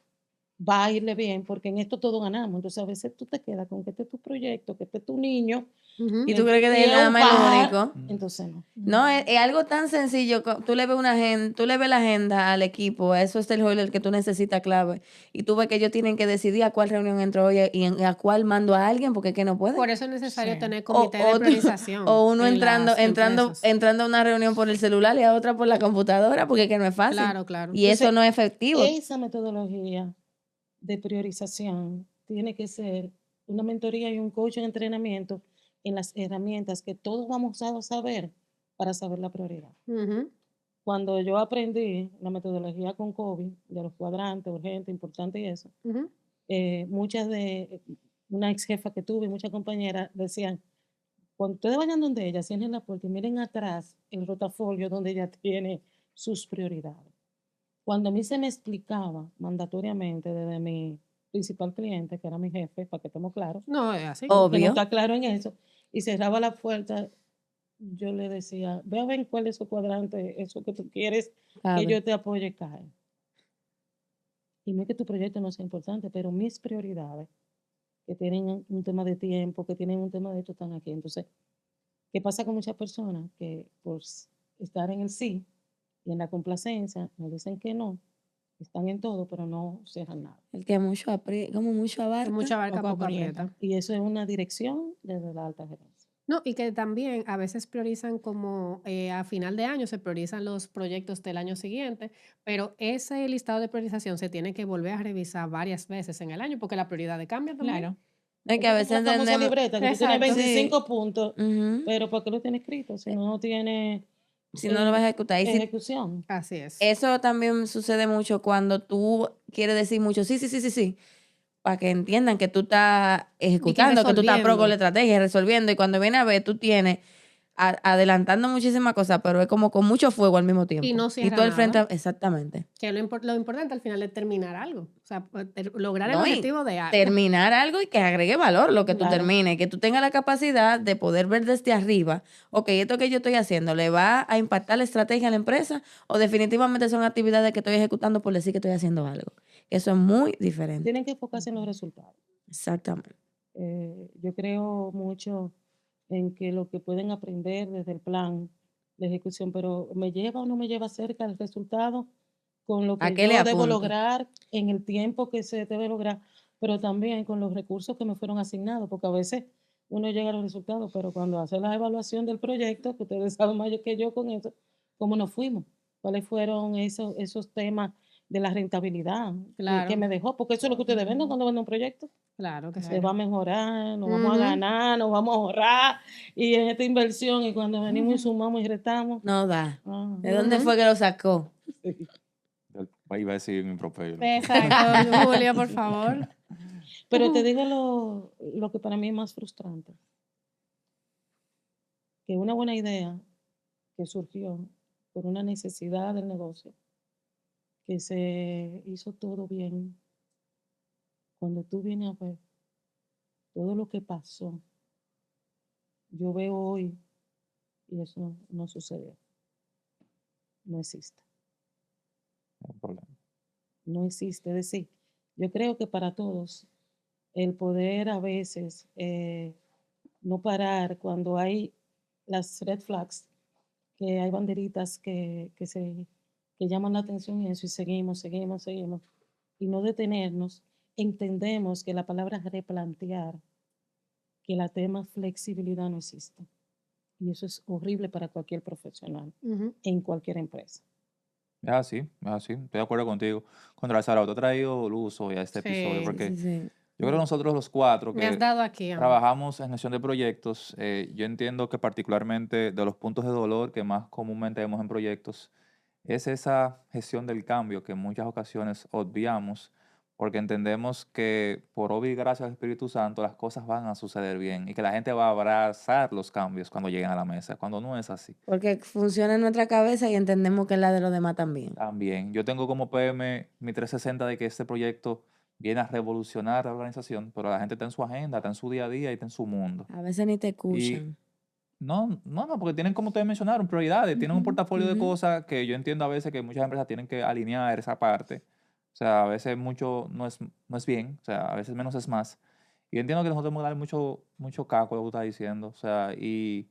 va a irle bien, porque en esto todos ganamos. Entonces, a veces tú te quedas con que este es tu proyecto, que este es tu niño, Ujú. ¿Y tú crees que y es es nada un más el par, único? entonces no. No, es algo tan sencillo. Tú le ves una agenda, tú le ves la agenda al equipo, a eso es el holder que tú necesitas clave. Y tú ves que ellos tienen que decidir a cuál reunión entro hoy y a cuál mando a alguien, porque es que no pueden. Por eso es necesario Sí. tener O, comité de o, tú- priorización o uno en las empresas. entrando a una reunión por el celular y a otra por la computadora, porque es que no es fácil. Claro, claro. Y eso Entonces, no es efectivo. esa metodología de priorización tiene que ser una mentoría y un coach en entrenamiento en las herramientas que todos vamos a saber para saber la prioridad. Ujú. Cuando yo aprendí la metodología con COVID, de los cuadrantes, urgente, importante y eso, Ujú. muchas una ex jefa que tuve, muchas compañeras decían, cuando ustedes vayan donde ella, cierren la puerta y miren atrás el rotafolio donde ella tiene sus prioridades. Cuando a mí se me explicaba mandatoriamente desde mi principal cliente, que era mi jefe, para que estemos claros, No, es así. que no Obvio. está claro en eso, y cerraba la puerta, yo le decía, ve a ver cuál es su cuadrante, eso que tú quieres que Cabe. yo te apoye, cae. Y no es que tu proyecto no sea importante, pero mis prioridades, que tienen un tema de tiempo, que tienen un tema de esto, están aquí. Entonces, ¿qué pasa con muchas personas? Que por estar en el sí y en la complacencia, nos dicen que no, Están en todo, pero no cierran nada. El que mucho como mucho Que abarca. mucha barca poco poco aprieta. aprieta. Y eso es una dirección desde la alta gerencia. No, y que también a veces priorizan como a final de año se priorizan los proyectos del año siguiente, pero ese listado de priorización se tiene que volver a revisar varias veces en el año porque la prioridad cambia también. Claro. Es que a Es como veces la famosa entendemos. libreta, que tú tienes Exacto. 25 puntos, Ujú. pero ¿por qué lo tienes escrito? Si no tiene Si no lo vas a ejecutar. Y si ejecución. Así es. eso también sucede mucho cuando tú quieres decir mucho sí, para que entiendan que tú estás ejecutando, que tú estás pro con la resolviendo. estrategia, resolviendo, y cuando viene a ver, tú tienes adelantando muchísimas cosas, pero es como con mucho fuego al mismo tiempo. Y no Y cierra tú al frente, nada. exactamente. Que lo importante al final es terminar algo, o sea, lograr el No, y objetivo de algo. terminar algo y que agregue valor lo que tú Claro. termines, que tú tengas la capacidad de poder ver desde arriba, ok, esto que yo estoy haciendo, ¿le va a impactar la estrategia a la empresa o definitivamente son actividades que estoy ejecutando por decir que estoy haciendo algo? Eso es muy diferente. Tienen que enfocarse en los resultados. Exactamente. Yo creo mucho en que lo que pueden aprender desde el plan de ejecución, pero ¿me lleva o no me lleva cerca del resultado con lo ¿A que qué le yo debo apunto? lograr en el tiempo que se debe lograr, pero también con los recursos que me fueron asignados? Porque a veces uno llega a los resultados, pero cuando hace la evaluación del proyecto, que ustedes saben más que yo con eso, ¿cómo nos fuimos? ¿Cuáles fueron esos temas de la rentabilidad que Claro, me dejó? Porque eso es lo que ustedes venden cuando venden un proyecto. claro que sí. Se va a mejorar, nos vamos a Ujú. ganar, nos vamos a ahorrar, y en esta inversión, y cuando venimos y sumamos y retamos, No da. ah, ¿De dónde Ujú. fue que lo sacó? sí. Iba a decir mi propio. Exacto, Julio, por favor. Pero te digo lo que para mí es más frustrante, que una buena idea que surgió por una necesidad del negocio, que se hizo todo bien, cuando tú vienes a ver todo lo que pasó, yo veo hoy, y eso no sucedió, no existe. No hay problema. No existe. Es decir, yo creo que para todos el poder a veces no parar cuando hay las red flags, que hay banderitas que llaman la atención y eso, y seguimos, y no detenernos, entendemos que la palabra replantear, que la tema flexibilidad no existe. Y eso es horrible para cualquier profesional, Ujú. en cualquier empresa. Es así, estoy de acuerdo contigo. Contra Sara, te he traído luz hoy a este episodio Sí, porque Sí. yo creo que nosotros los cuatro me has que dado aquí a mí. trabajamos en gestión de proyectos, yo entiendo que particularmente de los puntos de dolor que más comúnmente vemos en proyectos es esa gestión del cambio que en muchas ocasiones obviamos porque entendemos que por obra y gracia del Espíritu Santo las cosas van a suceder bien y que la gente va a abrazar los cambios cuando lleguen a la mesa, cuando no es así. Porque funciona en nuestra cabeza y entendemos que es la de los demás también. También, yo tengo como PM mi 360 de que este proyecto viene a revolucionar la organización, pero la gente está en su agenda, está en su día a día y está en su mundo. A veces ni te Y escuchan. no, porque tienen, como ustedes mencionaron, prioridades, tienen un Ujú, portafolio de ujú. cosas que yo entiendo a veces que muchas empresas tienen que alinear esa parte. O sea, a veces mucho no es bien, o sea, a veces menos es más. Y yo entiendo que nosotros tenemos que darle mucho caco a lo que tú estás diciendo, o sea, y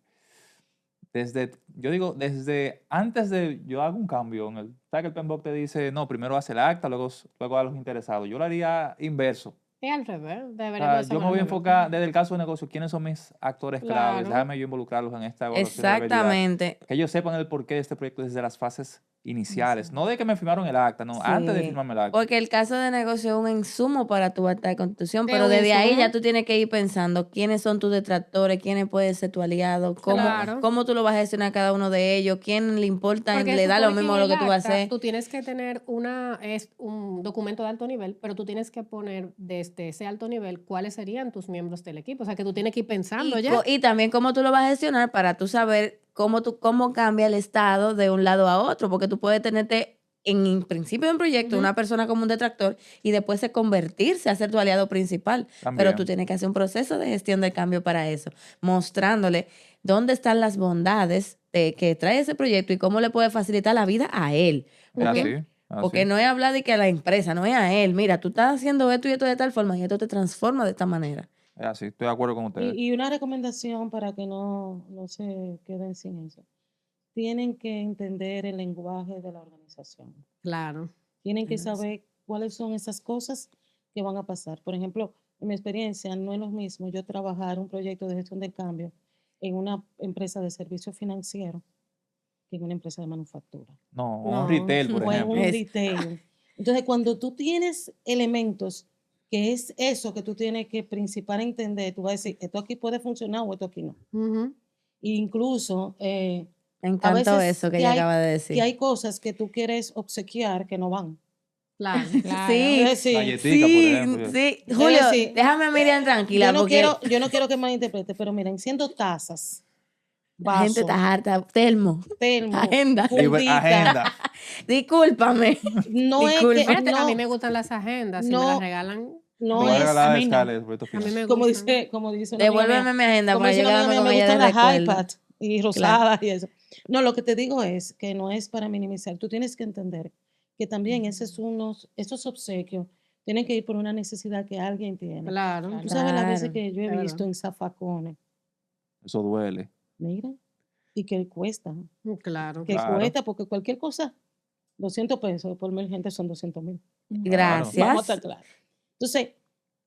yo digo, desde antes de yo hago un cambio, ¿sabes que el PMBOK te dice, no, primero hace el acta, luego a los interesados? Yo lo haría inverso. Es al revés, O deberíamos sea, yo hacerlo me al voy a revés. enfocar desde el caso de negocio, quiénes son mis actores claves, Claro, déjame yo involucrarlos en esta evaluación de viabilidad, Exactamente. que ellos sepan el porqué de este proyecto desde las fases iniciales, no de que me firmaron el acta, no, antes de Sí. firmarme el acta. Porque el caso de negocio es un insumo para tu acta de constitución, es pero un desde ahí ya insumo. tú tienes que ir pensando quiénes son tus detractores, quiénes pueden ser tu aliado, Claro. cómo tú lo vas a gestionar a cada uno de ellos, quién le importa, Porque le da lo supone que mismo en lo el que tú vas a acta hacer. tú tienes que tener un documento de alto nivel, pero tú tienes que poner desde ese alto nivel cuáles serían tus miembros del equipo. O sea, que tú tienes que ir pensando ya. Y también cómo tú lo vas a gestionar para tú saber cómo cambia el estado de un lado a otro, porque tú puedes tenerte en principio de un proyecto Ujú. una persona como un detractor y después convertirse a ser tu aliado principal, pero tú También, tienes que hacer un proceso de gestión del cambio para eso, mostrándole dónde están las bondades que trae ese proyecto y cómo le puede facilitar la vida a él. es Porque, así, porque no es hablar de que a la empresa, no es a él. Mira, tú estás haciendo esto y esto de tal forma y esto te transforma de esta manera. es así, estoy de acuerdo con ustedes. Y una recomendación para que no se queden sin eso. Tienen que entender el lenguaje de la organización. Claro. Tienen que saber cuáles son esas cosas que van a pasar. Por ejemplo, en mi experiencia, no es lo mismo yo trabajar un proyecto de gestión del cambio en una empresa de servicio financiero que en una empresa de manufactura No, No. un retail, por o en un ejemplo. retail. Entonces, cuando tú tienes elementos que es eso que tú tienes que principal entender, tú vas a decir, esto aquí puede funcionar o esto aquí no. Ujú. E incluso, Me a encantó veces eso que que ella hay, acaba de que decir. hay cosas que tú quieres obsequiar que no van. Claro. Claro. Sí, Es decir, Galletica, por ejemplo. sí. Es Julio, decir, déjame a Miriam tranquila yo no porque quiero que malinterprete, pero miren, siendo tazas, la gente vasos, está harta. Telmo, termo, agenda. fundita, Agenda. Discúlpame. no es que, Disculpa. Espérate, a mí no, me gustan las agendas. Si me las no, regalan, Te no voy a es, regalar a agenda. Scarlett por estos a mí finales. me como gustan. dice una amiga mía, Devuélveme mi agenda como para dice yo una amiga quedarme mía, con me ella de gustan las recuerdo. iPad y rosadas y eso. No, lo que te digo es que no es para minimizar. Tú tienes que entender que también esos obsequios tienen que ir por una necesidad que alguien tiene. Claro. Tú sabes las veces Claro. que yo he Es visto verdad. en zafacones, Eso duele. mira, y que cuesta, Claro. que Claro. cuesta porque cualquier cosa, 200 pesos por 1000 gente son 200,000. Vamos a Gracias. estar claros. Entonces,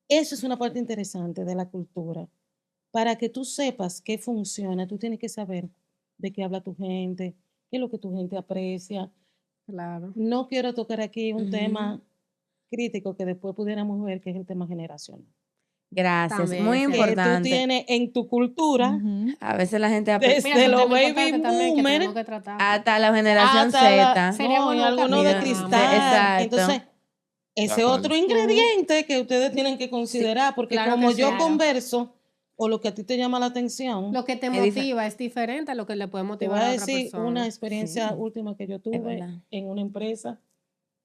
eso es una parte interesante de la cultura. Para que tú sepas qué funciona, tú tienes que saber de qué habla tu gente, qué es lo que tu gente aprecia. Claro. No quiero tocar aquí un Ujú. tema crítico que después pudiéramos ver, que es el tema generacional. Gracias. También Muy es cierto. Que tú importante. tienes en tu cultura, Ujú. A veces la gente Mira, desde es un los tema baby importante también que tenemos boomers que tratar. hasta la generación hasta la, Z. Sería no, bueno y algunos de Mira, cristal. exacto. Entonces, ese acuerdo. otro ingrediente que ustedes tienen que considerar, porque claro como que yo sí. converso, o lo que a ti te llama la atención, Lo que te Es difer- motiva es diferente a lo que le puede te motivar voy a a otra decir una persona. experiencia Sí, última que yo es tuve verdad. en una empresa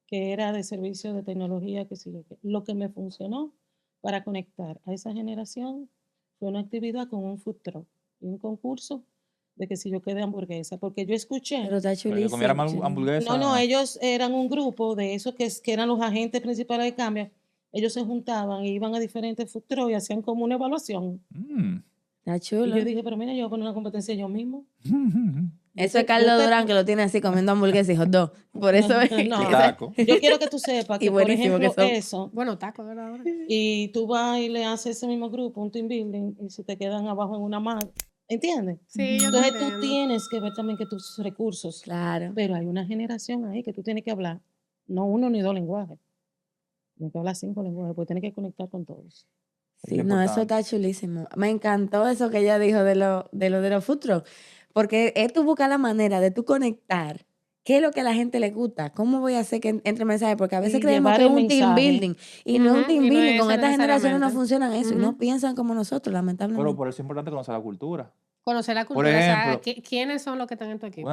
que era de servicio de tecnología, que sí, lo que me funcionó para conectar a esa generación fue una actividad con un food truck y un concurso de que si yo quedé hamburguesa, porque yo escuché, Pero está Pero que comiera chulísimo. hamburguesa. no, ellos eran un grupo de esos que eran los agentes principales de cambio, ellos se juntaban e iban a diferentes food trucks y hacían como una evaluación. Mm. Está Y chulo. yo dije, pero mira, yo voy a poner una competencia yo mismo. Eso es Carlos Durán que lo tiene así comiendo hamburguesas y hot dog. Por eso es que No, Y esa- taco. yo quiero que tú sepas Y que, por buenísimo que ejemplo, son. eso, Bueno, taco, ¿verdad? Ahora. y tú vas y le haces ese mismo grupo, un team building, y si te quedan abajo en una mano, ¿entiendes? Sí, yo te Entonces tú entiendo. tienes que ver también que tus recursos, Claro. pero hay una generación ahí que tú tienes que hablar, no uno ni dos lenguajes, tienes que hablar 5 lenguajes, porque tienes que conectar con todos. Sí, Es no, eso importante. está chulísimo. Me encantó eso que ella dijo de los food trucks, porque es tú buscar la manera de tú conectar. ¿Qué es lo que a la gente le gusta? ¿Cómo voy a hacer que entre mensajes? Porque a veces Y creemos llevar que es el un team mensaje. building y no es un Ujú, team y no building. es Con eso estas generaciones no necesariamente. funciona eso y no Ujú. piensan como nosotros, Pero lamentablemente. por eso es importante conocer la cultura. Conocer la Por cultura, o sea, ejemplo, ¿quiénes son los que están en tu equipo?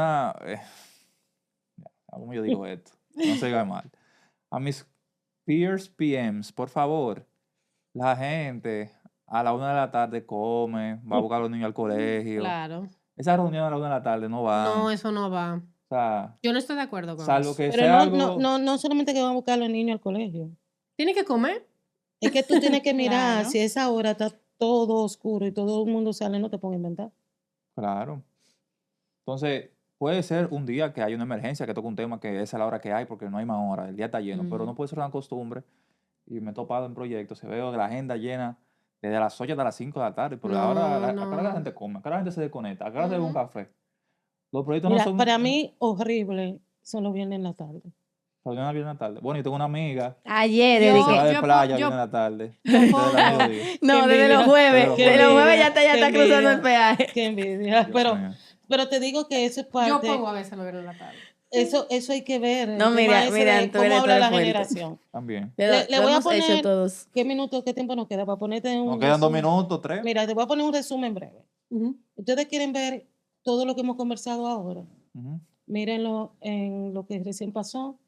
¿Cómo yo digo esto? No se oiga mal. A mis peers PMs, por favor, la gente a la 1 de la tarde come, va a buscar a los niños al colegio. Claro. Esa reunión a la 1 de la tarde no van. No, eso no va. O sea, Yo no estoy de acuerdo con salvo eso. que Pero sea no, algo. no solamente que van a buscar a los niños al colegio, Tiene que comer. es que tú tienes que mirar, Claro. si a esa hora está todo oscuro y todo el mundo sale, no te pongas a inventar. Claro. Entonces, puede ser un día que hay una emergencia, que toca un tema que es a la hora que hay, porque no hay más hora, el día está lleno, pero no puede ser una costumbre. Y me he topado en proyectos, se veo la agenda llena desde las 8 hasta las 5 de la tarde, pero ahora No, a qué hora la no. gente come, a qué hora la gente se desconecta, a qué hora se bebe un Ujú. café. Los proyectos no Mira, son para mí, horrible son los viernes en la tarde. reuniones viernes en la tarde. Bueno, yo tengo una amiga Ayer, que Yo- se va de yo po- playa yo- viernes en la tarde, yo desde pongo- la mediodía. no, Qué desde los envidia, jueves. qué De los jueves ya qué está cruzando el envidia. peaje. Qué envidia. Dios Pero, mío. pero te digo que eso es Yo parte, pongo a veces lo viernes en la tarde. eso hay que ver, el No, tema mira, ese mira, de tú cómo eres habla la fuerte. generación. También. Le Lo voy a hemos hecho poner, todos. ¿qué minutos, qué tiempo nos queda para ponerte Nos un quedan 2 resumen? minutos, 3. Mira, te voy a poner un resumen breve. Ujú. Ustedes quieren ver todo lo que hemos conversado ahora. Ujú. Mírenlo en lo que recién pasó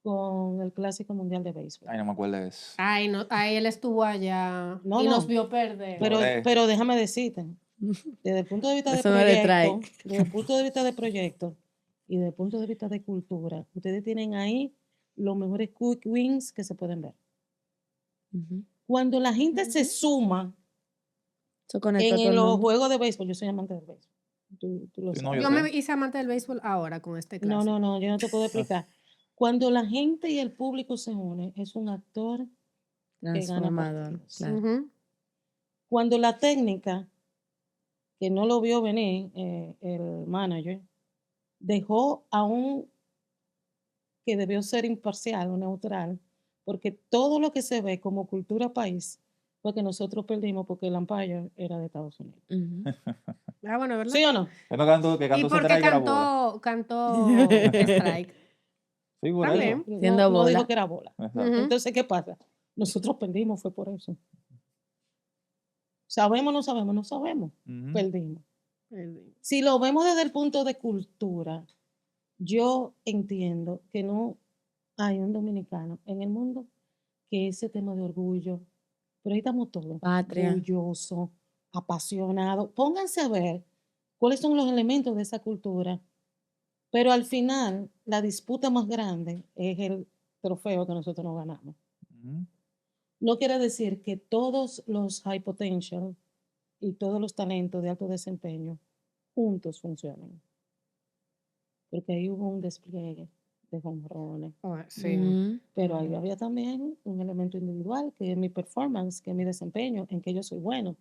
con el Clásico Mundial de Béisbol. Ay, no me acuerdo de eso. Ay, no, ahí él estuvo allá No, y no. nos vio perder. Pero, Joder. pero déjame decirte, desde el punto de vista de Eso no le trae. proyecto, desde el punto de vista de proyecto y desde el punto de vista de cultura, ustedes tienen ahí los mejores quick wins que se pueden ver. Ujú. Cuando la gente se suma Eso conectó a todo en el los mundo. juegos de béisbol, yo soy amante del béisbol. Tú lo Sí, no, sabes. Yo sé. me hice amante del béisbol ahora con este No, clásico. no, no, yo no te puedo explicar. Cuando la gente y el público se unen, es un actor que gana Transformador, partidos. claro. Ujú. Cuando la técnica, que no lo vio venir el manager, dejó a un que debió ser imparcial o neutral, porque todo lo que se ve como cultura país fue que nosotros perdimos porque el umpire era de Estados Unidos. Ujú. Ah, bueno, ¿verdad? ¿Sí o no? Él no cantó, que ¿Y cantó por qué Strike era bola. cantó strike? Sí, por También. eso. Siendo No bola. dijo que era bola. Exacto. Ujú. Entonces, ¿qué pasa? Nosotros perdimos, fue por eso. ¿Sabemos o no sabemos? No sabemos. Ujú. Perdimos. Si lo vemos desde el punto de cultura, yo entiendo que no hay un dominicano en el mundo que ese tema de orgullo, pero ahí estamos todos, Patria. orgullosos, apasionados. Pónganse a ver cuáles son los elementos de esa cultura, pero al final la disputa más grande es el trofeo que nosotros nos ganamos. Ujú. No quiere decir que todos los high potential y todos los talentos de alto desempeño juntos funcionen, porque ahí hubo un despliegue de jonrones, Sí. Ujú. pero ahí había también un elemento individual, que es mi performance, que es mi desempeño, en que yo soy bueno.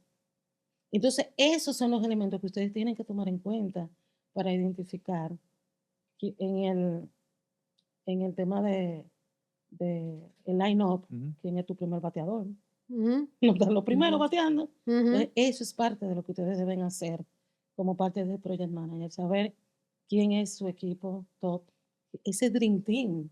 Entonces, esos son los elementos que ustedes tienen que tomar en cuenta para identificar en el tema de el line-up, Ujú. quién es tu primer bateador. Ujú. No están los primeros bateando. Ujú. Entonces, eso es parte de lo que ustedes deben hacer como parte del Project Manager, saber quién es su equipo top, ese Dream Team,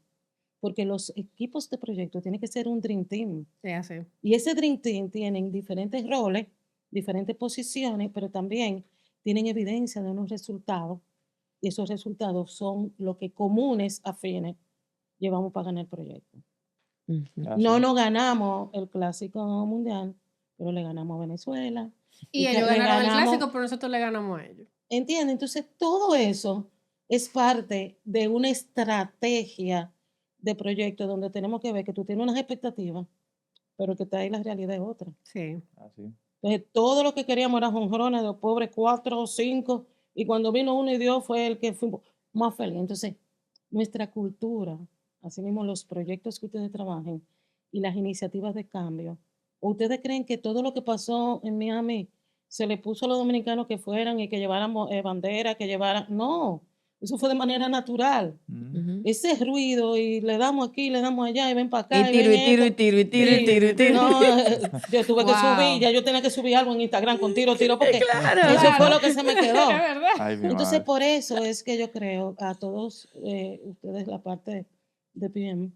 porque los equipos de proyecto tienen que ser un Dream Team. Sí, así. Y ese Dream Team tienen diferentes roles, diferentes posiciones, pero también tienen evidencia de unos resultados, y esos resultados son lo que comunes afines llevamos para ganar el proyecto. Ujú. Así. No nos ganamos el clásico mundial, pero le ganamos a Venezuela. Y que ellos le ganaron el ganamos- clásico, pero nosotros le ganamos a ellos. ¿Entiendes? Entonces, todo eso es parte de una estrategia de proyecto donde tenemos que ver que tú tienes unas expectativas, pero que está ahí la realidad es otra. Sí. Así. Entonces, todo lo que queríamos era jonrones de los pobres 4 o 5, y cuando vino uno y dio fue el que fuimos más feliz. Entonces, nuestra cultura, así mismo los proyectos que ustedes trabajen y las iniciativas de cambio, ¿o ustedes creen que todo lo que pasó en Miami se le puso a los dominicanos que fueran y que llevaran bandera, que llevaran? No, eso fue de manera natural. Ujú. Ujú. Ese ruido y le damos aquí, le damos allá y ven para acá. Y tiro, ven y tiro, y esto. tiro, y tiro, y Sí, tiro, y tiro. no, yo tuve que Wow. subir, ya yo tenía que subir algo en Instagram con tiro, porque Claro. eso fue Claro. lo que se me quedó. Es verdad. Ay, mi Entonces, madre. por eso es que yo creo a todos ustedes, la parte de PM,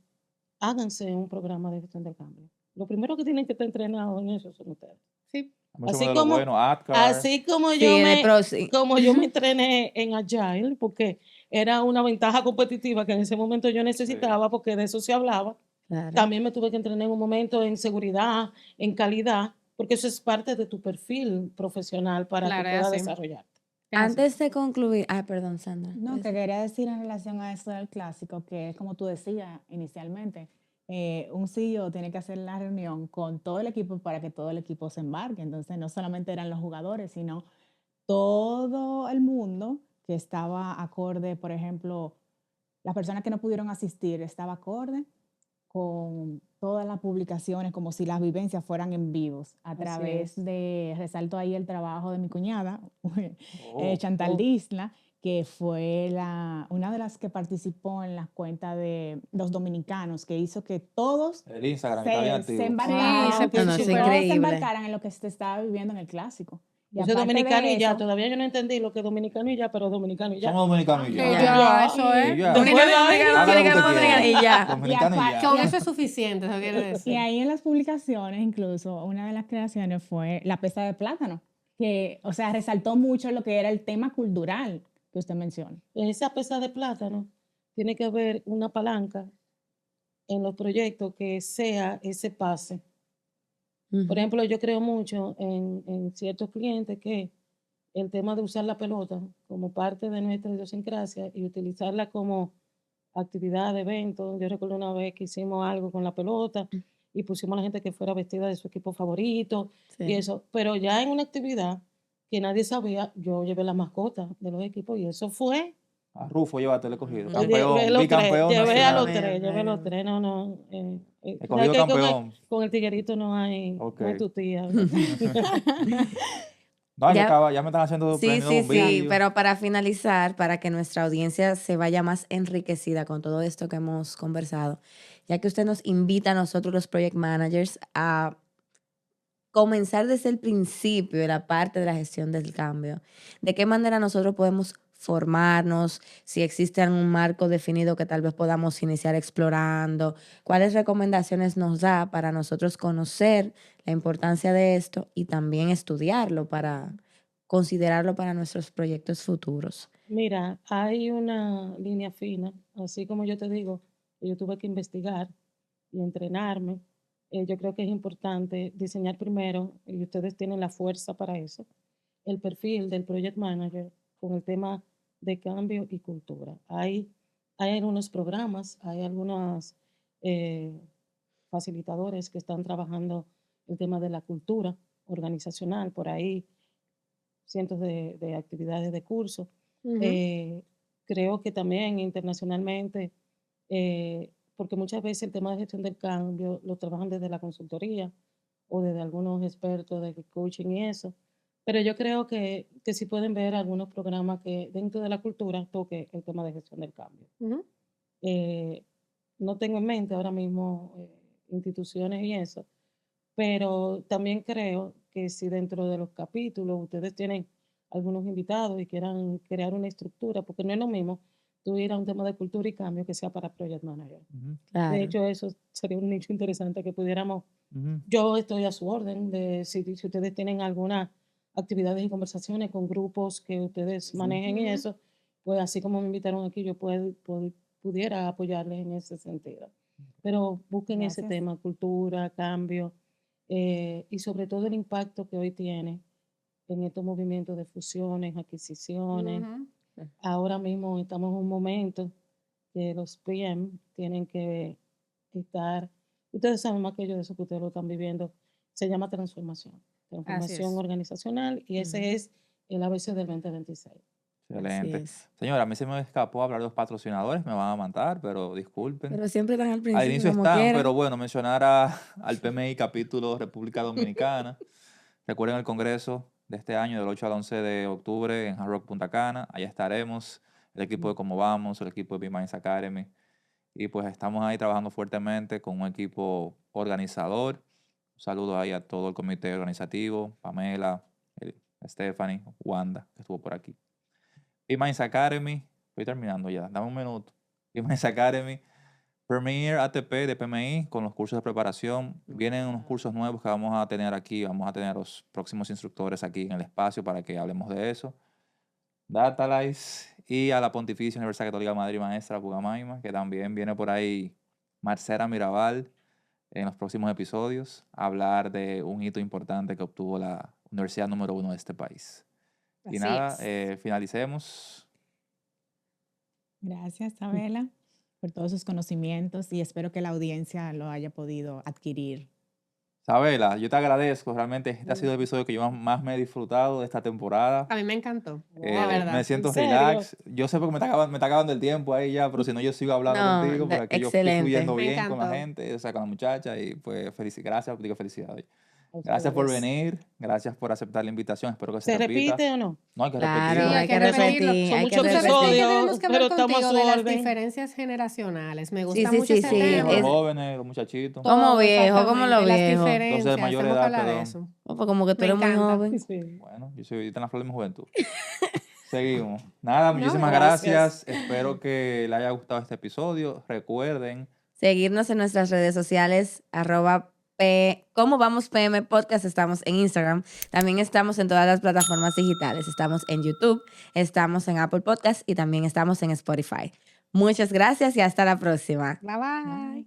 háganse un programa de gestión del cambio. Lo primero que tienen que estar entrenados en eso son ustedes. Sí. Mucho Así modelo como- bueno, AdCar. Así como Sí, yo de me, pro, sí. como yo me entrené en Agile, porque era una ventaja competitiva que en ese momento yo necesitaba, porque de eso se hablaba. Claro. También me tuve que entrenar en un momento en seguridad, en calidad, porque eso es parte de tu perfil profesional para Claro, que es puedas así. desarrollarte. Es así. Antes de concluir, perdón, Sandra. No, que quería decir en relación a esto del clásico, que es como tú decías inicialmente, un CEO tiene que hacer la reunión con todo el equipo para que todo el equipo se embarque. Entonces, no solamente eran los jugadores, sino todo el mundo que estaba acorde, por ejemplo, las personas que no pudieron asistir, estaba acorde con todas las publicaciones, como si las vivencias fueran en vivos, a Así través es. de, resalto ahí el trabajo de mi cuñada, Oh. Chantal Oh. Disla, que fue una de las que participó en las cuentas de los dominicanos, que hizo que todos El Instagram está bien se activo. embarcaran, Sí, se puso todos súper. se Increíble. embarcaran en lo que se estaba viviendo en el clásico. Y Yo soy aparte de dominicano y ya, eso, todavía yo no entendí lo que es dominicano y ya, pero dominicano y ya. Somos dominicanos y Sí, ya. ya, eso Y es. ya. Dominicano, Después de ahí, dominicano, Haga lo que dominicano, usted quiera. Y ya. Dominicano y Y ya. Con eso es suficiente, eso quiere Y decir. ahí en las publicaciones, incluso, una de las creaciones fue la pesta de plátano, que, o sea, resaltó mucho lo que era el tema cultural que usted menciona. En esa pesa de plátano tiene que haber una palanca en los proyectos que sea ese pase. Por Ujú. ejemplo, yo creo mucho en ciertos clientes que el tema de usar la pelota como parte de nuestra idiosincrasia y utilizarla como actividad de evento. Yo recuerdo una vez que hicimos algo con la pelota y pusimos a la gente que fuera vestida de su equipo favorito y Sí. eso, pero ya en una actividad que nadie sabía, yo llevé la mascota de los equipos y eso fue A Rufo, llévate el escogido. Lle- Campeón, Llevé los tres, bicampeón llevé a los nacional. tres, llevé los Bueno. tres, no. Escogido que campeón. con el tiguerito no hay Ok. tu tía. No, Ya- ya me están haciendo Sí, prendiendo sí, sí, bombillos. pero para finalizar, para que nuestra audiencia se vaya más enriquecida con todo esto que hemos conversado, ya que usted nos invita a nosotros los project managers a comenzar desde el principio de la parte de la gestión del cambio, de qué manera nosotros podemos formarnos, si existe algún marco definido que tal vez podamos iniciar explorando, cuáles recomendaciones nos da para nosotros conocer la importancia de esto y también estudiarlo para considerarlo para nuestros proyectos futuros. Mira, hay una línea fina, así como yo te digo, que yo tuve que investigar y entrenarme. Yo creo que es importante diseñar primero, y ustedes tienen la fuerza para eso, el perfil del project manager con el tema de cambio y cultura. Hay algunos programas, hay algunos facilitadores que están trabajando el tema de la cultura organizacional, por ahí cientos de actividades de curso. Ujú. Creo que también internacionalmente, porque muchas veces el tema de gestión del cambio lo trabajan desde la consultoría o desde algunos expertos de coaching y eso, pero yo creo que sí pueden ver algunos programas que dentro de la cultura toque el tema de gestión del cambio. Ujú. No tengo en mente ahora mismo instituciones y eso, pero también creo que si dentro de los capítulos ustedes tienen algunos invitados y quieran crear una estructura, porque no es lo mismo tú ir a un tema de cultura y cambio que sea para project manager. Ujú, De Claro. hecho, eso sería un nicho interesante que pudiéramos, ujú. yo estoy a su orden de si ustedes tienen algunas actividades y conversaciones con grupos que ustedes manejen y Ujú. eso, pues así como me invitaron aquí, yo pudiera apoyarles en ese sentido. Pero busquen ese Gracias. tema, cultura, cambio, y sobre todo el impacto que hoy tiene en estos movimientos de fusiones, adquisiciones. Ujú. Ahora mismo estamos en un momento que los PM tienen que estar, ustedes saben más que yo de eso que ustedes lo están viviendo, se llama transformación es. organizacional, y ese Ujú. es el ABC del 2026. Así Excelente. es. Señora, a mí se me escapó hablar de los patrocinadores, me van a matar, pero disculpen. Pero siempre están al Al principio, inicio como están, quiera. pero bueno, mencionar al PMI capítulo República Dominicana. Recuerden el congreso de este año, del 8 al 11 de octubre en Hard Rock Punta Cana. Allá estaremos, el equipo de Cómo Vamos, el equipo de B-Minds Academy. Y pues estamos ahí trabajando fuertemente con un equipo organizador. Un saludo ahí a todo el comité organizativo, Pamela, Stephanie, Wanda, que estuvo por aquí. B-Minds Academy, estoy terminando ya, dame un minuto. B-Minds Academy, Premier ATP de PMI con los cursos de preparación. Vienen unos cursos nuevos que vamos a tener aquí. Vamos a tener los próximos instructores aquí en el espacio para que hablemos de eso. Datalize y a la Pontificia Universidad Católica de Madrid Maestra Pugamaima, que también viene por ahí Marcela Mirabal en los próximos episodios a hablar de un hito importante que obtuvo la universidad número 1 de este país. Y Así nada, es. finalicemos. Gracias, Isabela, por todos sus conocimientos y espero que la audiencia lo haya podido adquirir. Isabela, yo te agradezco. Realmente este ha sido el episodio que yo más me he disfrutado de esta temporada. A mí me encantó, de Wow. verdad. Me siento ¿En serio? relax. Yo sé porque me está acabando el tiempo ahí ya, pero si no, yo sigo hablando No, contigo, porque aquí yo estoy excelente. fluyendo Me bien con la encantó. gente, o sea, con la muchacha, y pues gracias, digo felicidades. A Gracias por ustedes. venir, gracias por aceptar la invitación, espero que se ¿Se repita. repite o no? No, hay que Claro, repetirlo. Sí, hay que repetirlo. Son Hay que muchos Tú sabes que episodios, tenemos que hablar pero estamos a contigo su de las orden. diferencias generacionales. Me Sí, gusta sí, mucho sí, ese sí, tema. Los es- jóvenes, los muchachitos, Como Todo, viejo, como lo exactamente, las viejo. los de diferencias. mayor Tenemos que edad, hablar de perdón. eso. Oh, pues como que tú Me eres muy encanta. joven. Sí. Bueno, yo soy ahorita en la flor de mi juventud. Seguimos. Nada, No, muchísimas gracias. gracias. Espero que les haya gustado este episodio. Recuerden, Seguirnos en nuestras redes sociales, @Cómo Vamos PM Podcast, estamos en Instagram. También estamos en todas las plataformas digitales. Estamos en YouTube, estamos en Apple Podcast y también estamos en Spotify. Muchas gracias y hasta la próxima. Bye bye.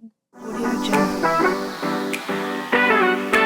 Bye.